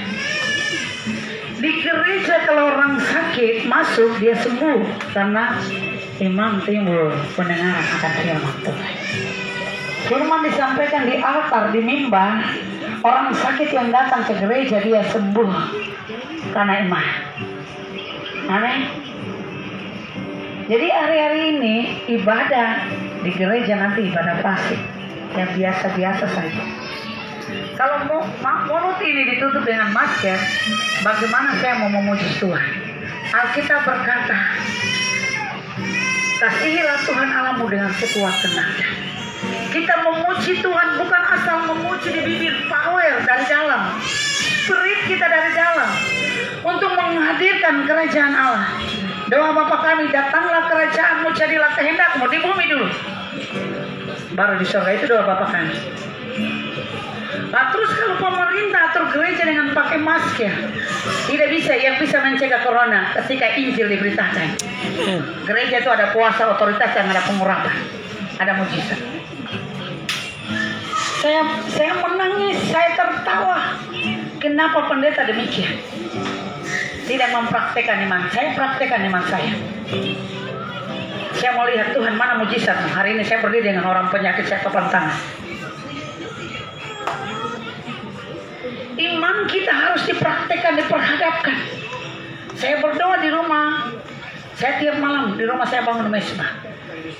Speaker 1: Di gereja kalau orang sakit masuk, dia sembuh karena imam timbul pendengaran akan firman Tuhan. Firman disampaikan di altar, di mimbar. Orang sakit yang datang ke gereja dia sembuh karena iman. Amin. Jadi hari-hari ini ibadah di gereja nanti ibadah fasik yang biasa-biasa saja. Kalau mulut ini ditutup dengan masker, bagaimana saya mau memuji Tuhan? Alkitab berkata, kasihilah Tuhan Allahmu dengan sekuat tenaga. Kita memuji Tuhan bukan asal memuji di bibir, power dari dalam. spirit kita dari dalam untuk menghadirkan kerajaan Allah. Doa Bapa kami, datanglah kerajaanmu, jadilah kehendakmu di bumi dulu, baru di surga. Itu doa Bapa kami. Nah, terus kalau pemerintah atur gereja dengan pakai masker, tidak bisa. Yang bisa mencegah corona ketika Injil diberitakan. Gereja itu ada kuasa, otoritas, dan ada pengurapan, ada mujizat. Saya menangis, saya tertawa. Kenapa pendeta demikian? Tidak mempraktekkan iman. Saya praktekkan iman saya. Saya mau lihat Tuhan mana mujizat. Hari ini saya berdiri dengan orang penyakit, saya topang tangan. Iman kita harus dipraktekkan, diperhadapkan. Saya berdoa di rumah. Saya tiap malam di rumah saya bangun mesbah.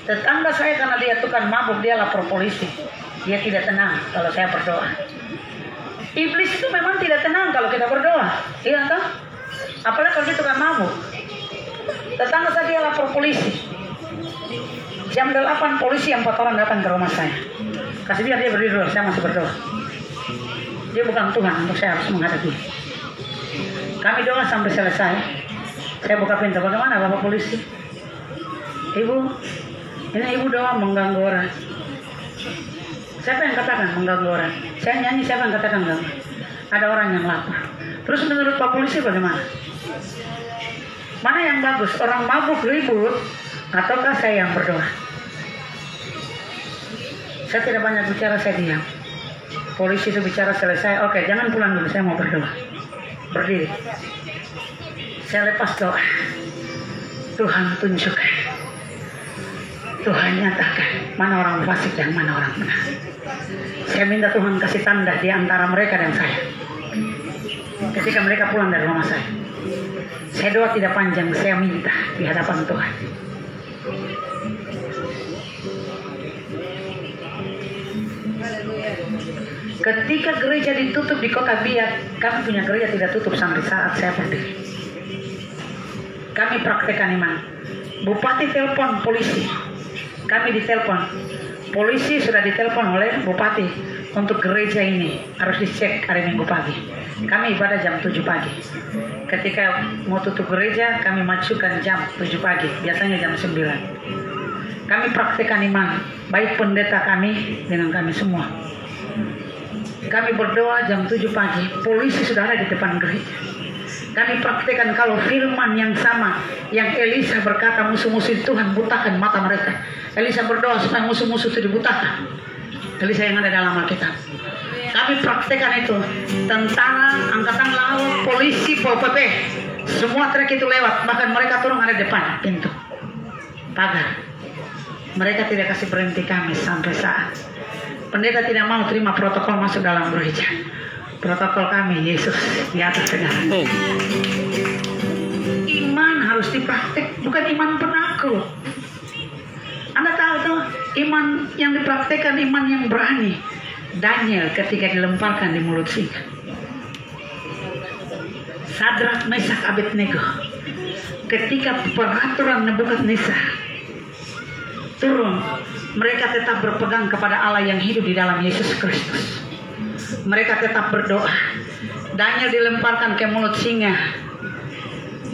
Speaker 1: Tetangga saya karena dia tukang mabuk, dia lapor polisi. Dia tidak tenang kalau saya berdoa. Iblis itu memang tidak tenang kalau kita berdoa. Iya kan? Apalagi kalau dia tukang mabuk. Tetangga saya dia lapor polisi. Jam 8 polisi 4 orang datang ke rumah saya. Kasih biar dia berdiri dulu, saya masih berdoa. Dia bukan Tuhan untuk saya harus menghadapi. Kami doa sampai selesai. Saya buka pintu. Bagaimana Bapak polisi? Ibu, ini ibu doa mengganggu orang. Siapa yang katakan mengganggu orang? Saya nyanyi, siapa yang katakan ganggu? Ada orang yang lapar. Terus menurut Pak polisi bagaimana? Mana yang bagus? Orang mabuk ribut ataukah saya yang berdoa? Saya tidak banyak bicara, saya diam. Polisi itu bicara selesai, oke, jangan pulang dulu, saya mau berdoa. Berdiri. Saya lepas doa. Tuhan tunjukkan. Tuhan nyatakan mana orang fasik dan mana orang benar. Saya minta Tuhan kasih tanda di antara mereka dan saya. Ketika mereka pulang dari rumah saya. Saya doa tidak panjang, saya minta di hadapan Tuhan. Ketika gereja ditutup di kota Biak, kami punya gereja tidak tutup sampai saat saya berdiri. Kami praktekkan iman. Bupati telepon polisi. Kami ditelepon. Polisi sudah ditelepon oleh bupati untuk gereja ini harus dicek hari Minggu pagi. Kami ibadah jam 7 pagi. Ketika mau tutup gereja, kami majukan jam 7 pagi. Biasanya jam 9. Kami praktekkan iman. Baik pendeta kami dengan kami semua. Kami berdoa jam 7 pagi. Polisi sudah ada di depan gereja. Kami praktekkan kalau firman yang sama yang Elisa berkata musuh-musuh Tuhan butakan mata mereka. Elisa berdoa supaya musuh-musuh itu dibutakan. Elisa yang ada dalam Alkitab. Kami praktekkan itu. Tentara, angkatan laut, polisi, POPP, semua trek itu lewat. Bahkan mereka turun ada depan pintu pagar. Mereka tidak kasih berhenti kami sampai saat pendeta tidak mau terima protokol masuk dalam gereja. Protokol kami Yesus di atas segala. Iman harus dipraktek, bukan iman penakut. Anda tahu tuh, iman yang dipraktekkan iman yang berani. Daniel ketika dilemparkan di mulut singa. Sadrak, Mesak, Abednego ketika peraturan Nebukadnezar turun, mereka tetap berpegang kepada Allah yang hidup di dalam Yesus Kristus. Mereka tetap berdoa. Daniel dilemparkan ke mulut singa.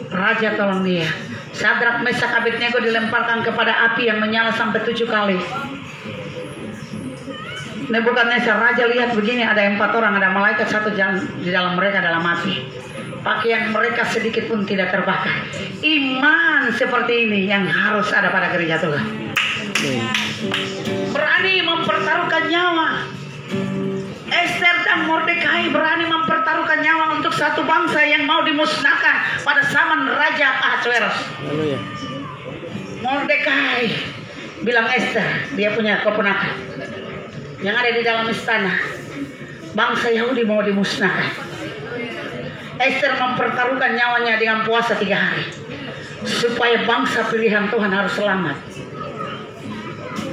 Speaker 1: Raja tolong dia. Sadrak, Mesak, Abednego dilemparkan kepada api yang menyala sampai 7 kali. Nebukadnezar raja lihat begini, ada 4 orang, ada malaikat 1 di dalam mereka dalam api. Pakaian mereka sedikit pun tidak terbakar. Iman seperti ini yang harus ada pada gereja Tuhan. Berani mempertaruhkan nyawa. Esther dan Mordekai berani mempertaruhkan nyawa untuk satu bangsa yang mau dimusnahkan pada zaman Raja Ahasuerus. Mordekai bilang Esther, dia punya keponakan yang ada di dalam istana. Bangsa Yahudi mau dimusnahkan. Esther mempertaruhkan nyawanya dengan puasa 3 hari supaya bangsa pilihan Tuhan harus selamat.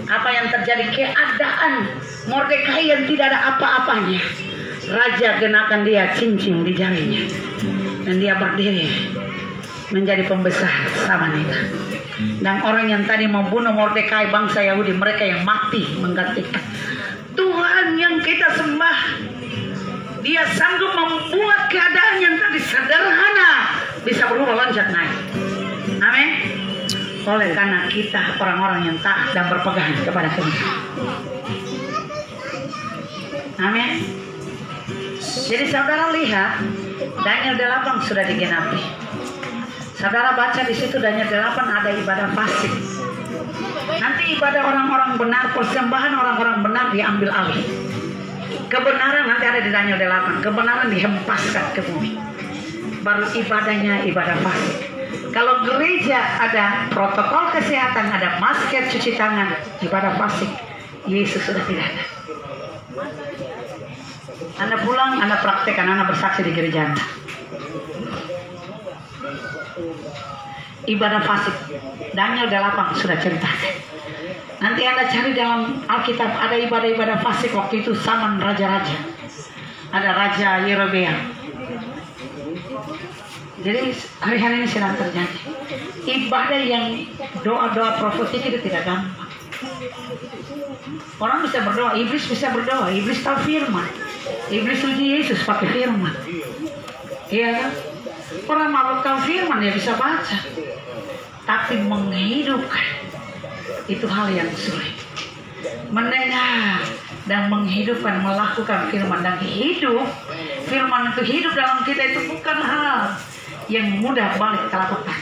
Speaker 1: Apa yang terjadi? Keadaan Mordekai yang tidak ada apa-apanya. Raja kenakan dia cincin di jarinya dan dia berdiri menjadi pembesar zaman itu. Dan orang yang tadi membunuh Mordekai bangsa Yahudi, mereka yang mati menggantikan. Tuhan yang kita sembah, dia sanggup membuat keadaan yang tadi sederhana bisa berubah loncat naik. Amin. Oleh karena kita orang-orang yang taat dan berpegang kepada Tuhan. Amin. Jadi saudara lihat Daniel 8 sudah digenapi. Saudara baca di situ Daniel 8 ada ibadah fasik. Nanti ibadah orang-orang benar, persembahan orang-orang benar diambil alih. Kebenaran nanti ada di Daniel 8. Kebenaran dihempaskan ke bumi. Baru ibadahnya ibadah fasik. Kalau gereja ada protokol kesehatan, ada masker, cuci tangan, ibadah fasik, Yesus sudah tidak ada. Anda pulang, Anda praktekkan, Anda bersaksi di gereja Anda. Ibadah fasik, Daniel 8 sudah ceritakan. Nanti Anda cari dalam Alkitab ada ibadah-ibadah fasik waktu itu zaman raja-raja. Ada Raja Yerobeam. Jadi hari-hari ini sedang terjadi. Ibadah yang doa-doa profetik itu tidak gampang. Orang bisa berdoa, iblis bisa berdoa, iblis tahu firman. Iblis uji Yesus pakai firman. Iya kan? Orang makhluk tahu firman dia bisa baca. Tapi menghidupkan itu hal yang sulit. Mendengar dan menghidupkan, melakukan firman dan hidup. Firman itu hidup dalam kita itu bukan hal yang mudah balik kita lakukan.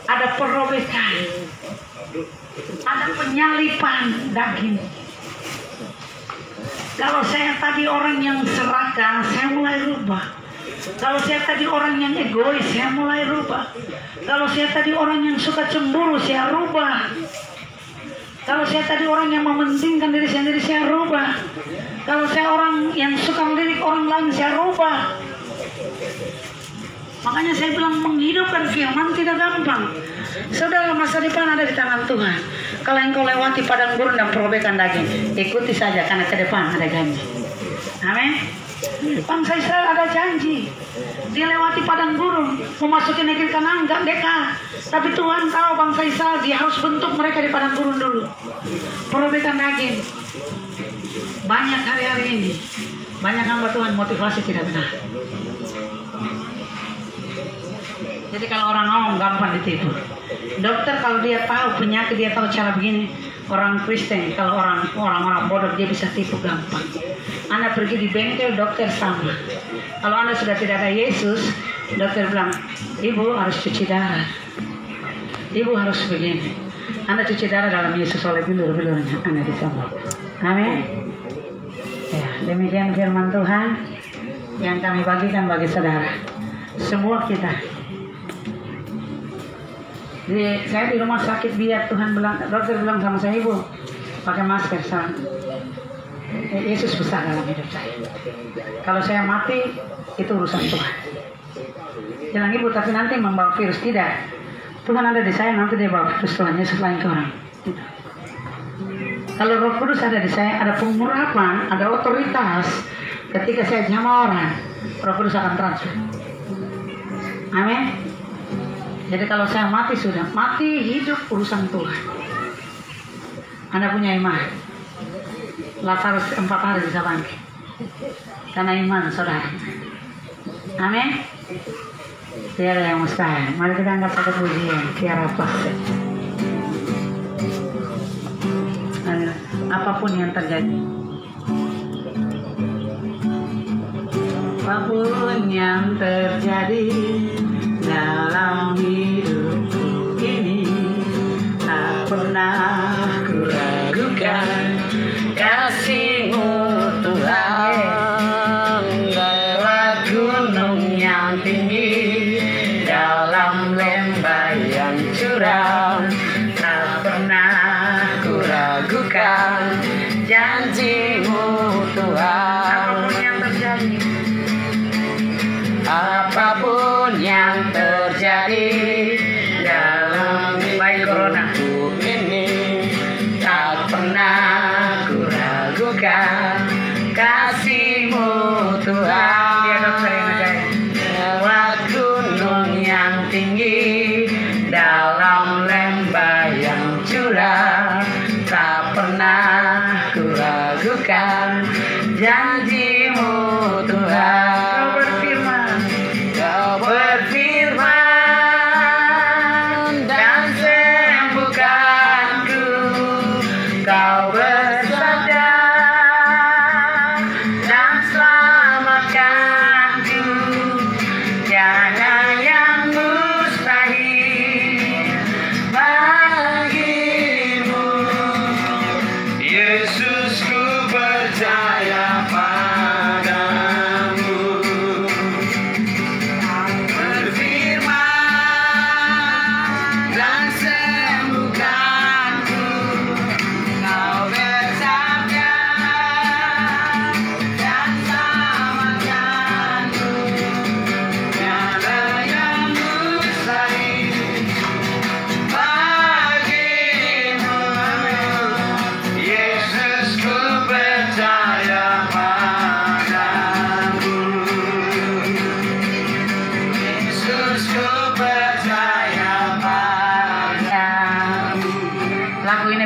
Speaker 1: Ada perobekan, ada penyalipan daging. Kalau saya tadi orang yang serakah, saya mulai rubah. Kalau saya tadi orang yang egois, saya mulai rubah. Kalau saya tadi orang yang suka cemburu, saya rubah. Kalau saya tadi orang yang mementingkan diri sendiri, saya rubah. Kalau saya orang yang suka melirik orang lain, saya rubah. Makanya saya bilang menghidupkan firman tidak gampang. Saudara, masa depan ada di tangan Tuhan. Kalau engkau lewati padang gurun dan perobekan daging, ikuti saja karena ke depan ada janji. Amin. Bangsa Israel ada janji. Dia lewati padang gurun, memasuki negeri Kanaan enggak dekat. Tapi Tuhan tahu bangsa Israel, dia harus bentuk mereka di padang gurun dulu. Perobekan daging. Banyak hari-hari ini, banyak hamba Tuhan motivasi tidak benar. Jadi kalau orang ngomong gampang ditipu. Dokter kalau dia tahu penyakit, dia tahu cara begini. Orang Kristen kalau orang-orang bodoh dia bisa tipu gampang. Anda pergi di bengkel, dokter sama. Kalau Anda sudah tidak ada Yesus, dokter bilang, ibu harus cuci darah. Ibu harus begini. Anda cuci darah dalam Yesus oleh bilur-bilurnya Anda disembuh. Amin. Ya, demikian firman Tuhan yang kami bagikan bagi saudara. Semua kita. Jadi saya di rumah sakit biar Tuhan bilang, dokter bilang sama saya, ibu pakai masker sana. Yesus besar dalam hidup saya. Kalau saya mati itu urusan Tuhan. Jangan ibu tapi nanti membawa virus, tidak. Tuhan ada di saya, nanti dia bawa virus Tuhan Yesus lain ke orang. Tidak. Kalau Roh Kudus ada di saya, ada pengurapan, ada otoritas. Ketika saya jamah orang, Roh Kudus akan transfer. Amin. Jadi kalau saya mati sudah, mati hidup urusan Tuhan. Anda punya iman. Lazarus 4 hari bisa bangkit. Karena iman saudara. Amin. Tiada yang mustahil. Mari kita angkat satu pujian. Tiada pasti. Apapun yang terjadi. Apapun yang terjadi dalam hidupku ini, tak pernah kuragukan kasih-Mu Tuhan. Lewat gunung yang tinggi, dalam lembah yang curam, tak pernah kuragukan janji-Mu Tuhan. Apapun yang terjadi dalam hidupku ini, tak pernah kuragukan kasih-Mu Tuhan. Lewat gunung yang tinggi, dalam lembah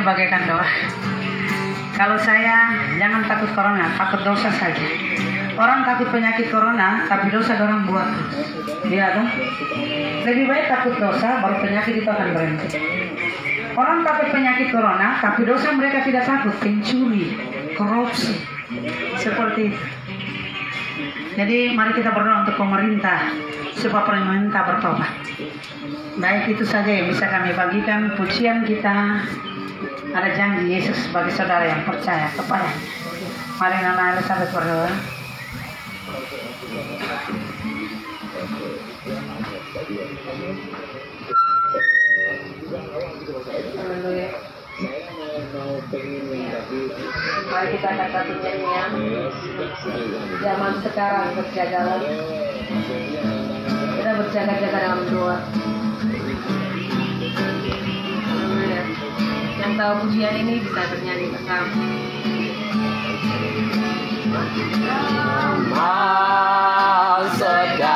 Speaker 1: bagaikan doa. Kalau saya jangan takut corona, takut dosa saja. Orang takut penyakit corona, tapi dosa orang buat. Iya dong. Lebih baik takut dosa, baru penyakit itu akan berhenti. Orang takut penyakit corona, tapi dosa mereka tidak takut, pencuri, korupsi, seperti itu. Jadi mari kita berdoa untuk pemerintah supaya pemerintah bertobat. Baik, itu saja yang bisa kami bagikan. Pujian kita, ada janji Yesus sebagai saudara yang percaya kepada. Mari Nana Elizabeth berdoa.
Speaker 2: Haleluya. Mari kita kata nyanyian. Zaman sekarang berjagalah. Kita berjaga-jaga dalam doa. Haleluya. Yang tahu pujian ini bisa bernyanyi bersama.
Speaker 5: Sekarang berjagalah.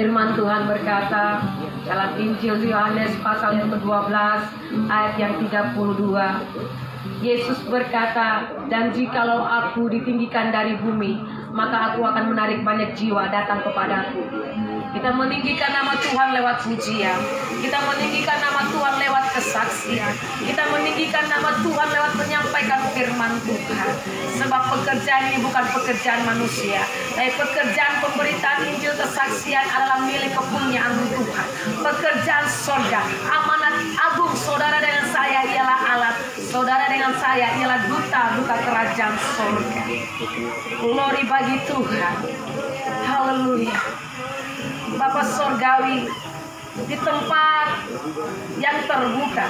Speaker 2: Firman Tuhan berkata dalam Injil Yohanes pasal yang ke-12 ayat yang 32. Yesus berkata, dan jikalau aku ditinggikan dari bumi, maka aku akan menarik banyak jiwa datang kepadaku. Kita meninggikan nama Tuhan lewat pujian. Kita meninggikan nama Tuhan lewat kesaksian. Kita meninggikan nama Tuhan lewat menyampaikan firman Tuhan. Sebab pekerjaan ini bukan pekerjaan manusia, tapi pekerjaan pemberitaan Injil kesaksian adalah milik kepunyaan Tuhan. Pekerjaan surga, amanat agung saudara dengan saya ialah alat. Saudara dengan saya ialah duta kerajaan surga. Glory bagi Tuhan. Haleluya. Bapa Surgawi, di tempat yang terbuka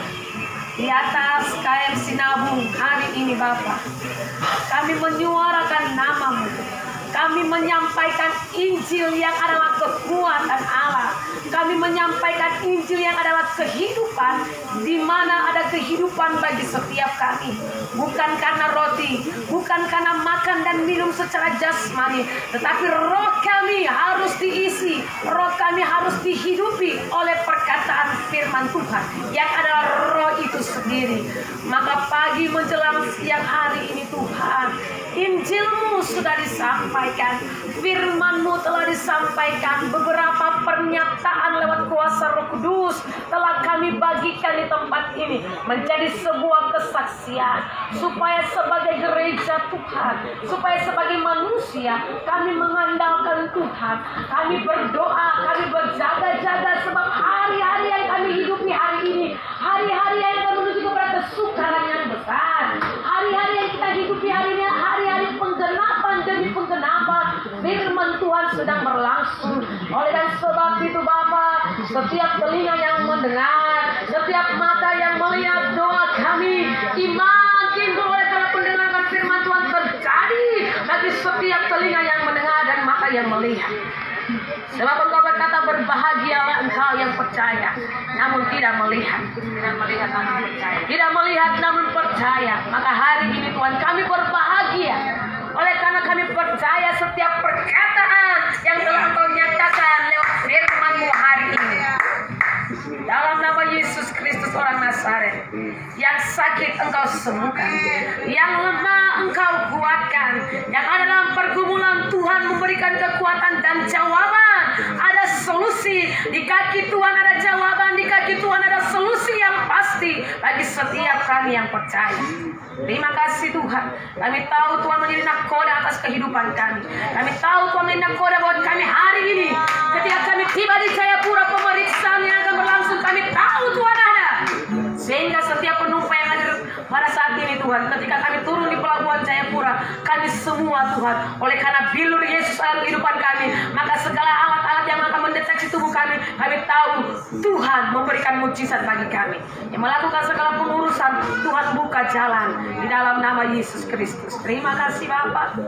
Speaker 2: di atas KM Sinabung hari ini Bapa, kami menyuarakan nama-Mu. Kami menyampaikan Injil yang adalah kekuatan Allah. Kami menyampaikan Injil yang adalah kehidupan, di mana ada kehidupan bagi setiap kami. Bukan karena roti, bukan karena makan dan minum secara jasmani, tetapi roh kami harus diisi, roh kami harus dihidupi oleh perkataan firman Tuhan yang adalah roh itu sendiri. Maka pagi menjelang siang hari ini Tuhan, Injil-Mu sudah disampaikan, firman-Mu telah disampaikan, beberapa pernyataan lewat kuasa Roh Kudus telah kami bagikan di tempat ini menjadi sebuah kesaksian, supaya sebagai gereja Tuhan, supaya sebagai manusia kami mengandalkan Tuhan, kami berdoa, kami berjaga-jaga, sebab hari-hari yang kami hidupi hari ini, hari-hari yang akan menuju kepada kesukaran yang besar, hari-hari yang kita hidupi hari ini, hari-hari penggenapan demi penggenapan firman Tuhan sedang berlangsung. Oleh dan sebab itu Bapa, setiap telinga yang mendengar, setiap mata yang melihat doa kami, iman timbul oleh karena pendengaran firman Tuhan terjadi bagi setiap telinga yang mendengar dan mata yang melihat. Sebab Engkau berkata, berbahagialah engkau yang percaya namun tidak melihat, tidak melihat namun percaya. Maka hari ini Tuhan, Yang sakit Engkau sembuhkan, yang lemah Engkau kuatkan, yang ada dalam pergumulan Tuhan memberikan kekuatan dan jawaban. Ada solusi di kaki Tuhan, ada jawaban di kaki Tuhan, ada solusi yang pasti bagi setiap kami yang percaya. Terima kasih Tuhan. Kami tahu Tuhan menjadi nakoda atas kehidupan kami. Kami tahu Tuhan menjadi nakoda buat kami hari ini. Ketika kami tiba di Jayapura, pemeriksaan yang akan berlangsung, kami tahu Tuhan ada. Sehingga setiap penumpang yang hadir pada saat ini Tuhan, ketika kami turun di pelabuhan Jayapura, kami semua Tuhan, oleh karena bilur Yesus dalam kehidupan kami, maka segala alat-alat yang akan mendeteksi tubuh kami tahu Tuhan memberikan mujizat bagi kami. Yang melakukan segala pengurusan, Tuhan buka jalan di dalam nama Yesus Kristus. Terima kasih Bapa.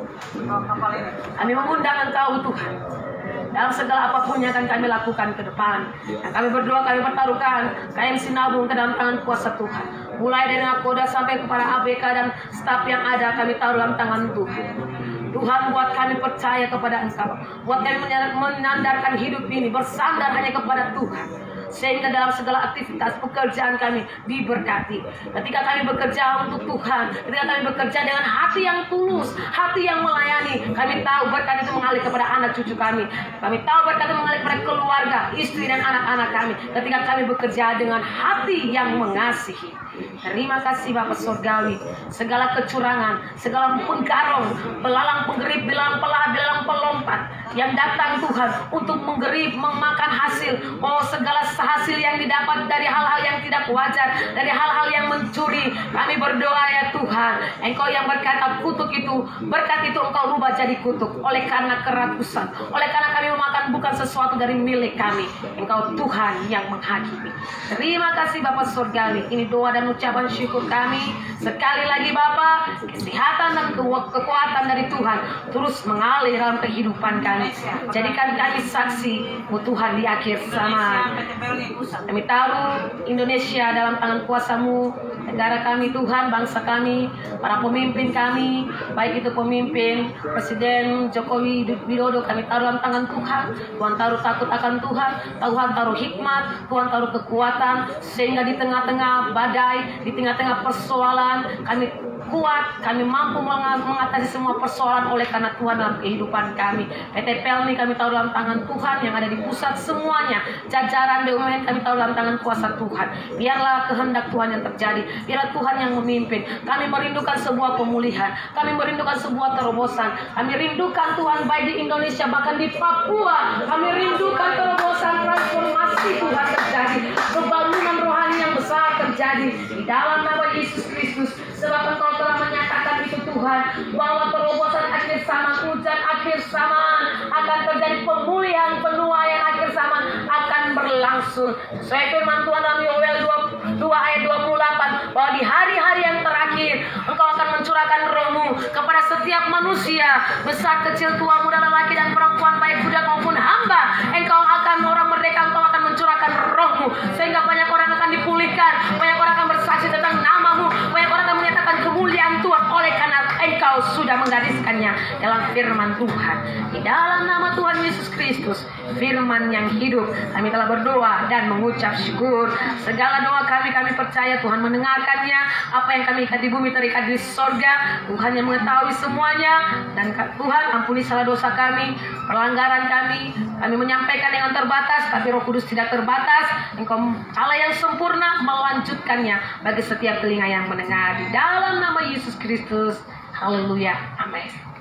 Speaker 2: Kami mengundang Engkau Tuhan dalam segala apapun yang akan kami lakukan ke depan. Dan kami berdoa, kami bertaruhkan KM Sinabung ke dalam tangan kuasa Tuhan. Mulai dari nakoda sampai kepada ABK dan staf yang ada, kami taruh dalam tangan Tuhan. Tuhan, buat kami percaya kepada Engkau. Buat kami menyandarkan hidup ini bersandar hanya kepada Tuhan. Sehingga dalam segala aktivitas pekerjaan kami diberkati. Ketika kami bekerja untuk Tuhan, ketika kami bekerja dengan hati yang tulus, hati yang melayani, kami tahu berkat itu mengalir kepada anak cucu kami. Kami tahu berkat itu mengalir kepada keluarga, istri dan anak-anak kami. Ketika kami bekerja dengan hati yang mengasihi. Terima kasih Bapa Surgawi. Segala kecurangan, segala penggarong, belalang penggerip, belalang pelah, belalang pelompat yang datang Tuhan untuk menggerip, memakan hasil. Oh, segala hasil yang didapat dari hal-hal yang tidak wajar, dari hal-hal yang mencuri, kami berdoa ya Tuhan, Engkau yang berkata kutuk itu, berkat itu Engkau rubah jadi kutuk. Oleh karena kerakusan, oleh karena kami memakan bukan sesuatu dari milik kami, Engkau Tuhan yang menghakimi. Terima kasih Bapa Surgawi. Ini doa dan ucapan syukur kami. Sekali lagi Bapa, kesehatan dan kekuatan dari Tuhan terus mengalir dalam kehidupan kami. Jadikan kami saksi Tuhan di akhir zaman. Kami taruh Indonesia dalam tangan kuasa-Mu, negara kami Tuhan, bangsa kami, para pemimpin kami, baik itu pemimpin Presiden Jokowi Widodo, kami taruh dalam tangan Tuhan. Tuhan taruh takut akan Tuhan, Tuhan taruh hikmat, Tuhan taruh kekuatan, sehingga di tengah-tengah badai, di tengah-tengah persoalan, kami kuat, kami mampu mengatasi semua persoalan oleh karena Tuhan dalam kehidupan kami. PT Pelni kami taruh dalam tangan Tuhan, yang ada di pusat semuanya, jajaran BUMN kami taruh dalam tangan kuasa Tuhan. Biarlah kehendak Tuhan yang terjadi, biarlah Tuhan yang memimpin. Kami merindukan sebuah pemulihan, kami merindukan sebuah terobosan, kami rindukan Tuhan baik di Indonesia, bahkan di Papua, kami rindukan terobosan transformasi Tuhan terjadi, kebangunan rohani yang besar terjadi di dalam nama Yesus Kristus. Sebab Engkau telah menyatakan itu Tuhan, bahwa terobosan akhir zaman, hujan akhir zaman akan terjadi, pemulihan penuaian akhir zaman akan berlangsung. Sesuai firman Tuhan dalam Yoel 2 ayat 28, bahwa di hari-hari yang terakhir Engkau akan mencurahkan Roh-Mu kepada setiap manusia, besar kecil, tua muda, lelaki dan perempuan, baik budak maupun hamba. Engkau akan, orang merdeka, Engkau akan mencurahkan Roh-Mu, sehingga banyak orang akan dipulihkan, banyak orang akan bersaksi tentang nama-Mu, banyak orang akan menyatakan kemuliaan Tuhan, oleh karena Engkau sudah menggariskannya dalam firman Tuhan. Di dalam nama Tuhan Yesus Kristus, firman yang hidup, kami telah berdoa dan mengucap syukur. Segala doa kami percaya Tuhan mendengarkannya. Apa yang kami ikat di bumi terikat di sorga. Tuhan yang mengetahui semuanya. Dan Tuhan, ampuni salah dosa kami, pelanggaran kami. Kami menyampaikan dengan terbatas, tapi Roh Kudus tidak terbatas. Engkau Allah yang sempurna melanjutkannya bagi setiap telinga yang mendengar. Di dalam nama Yesus Kristus. Haleluya. Amin.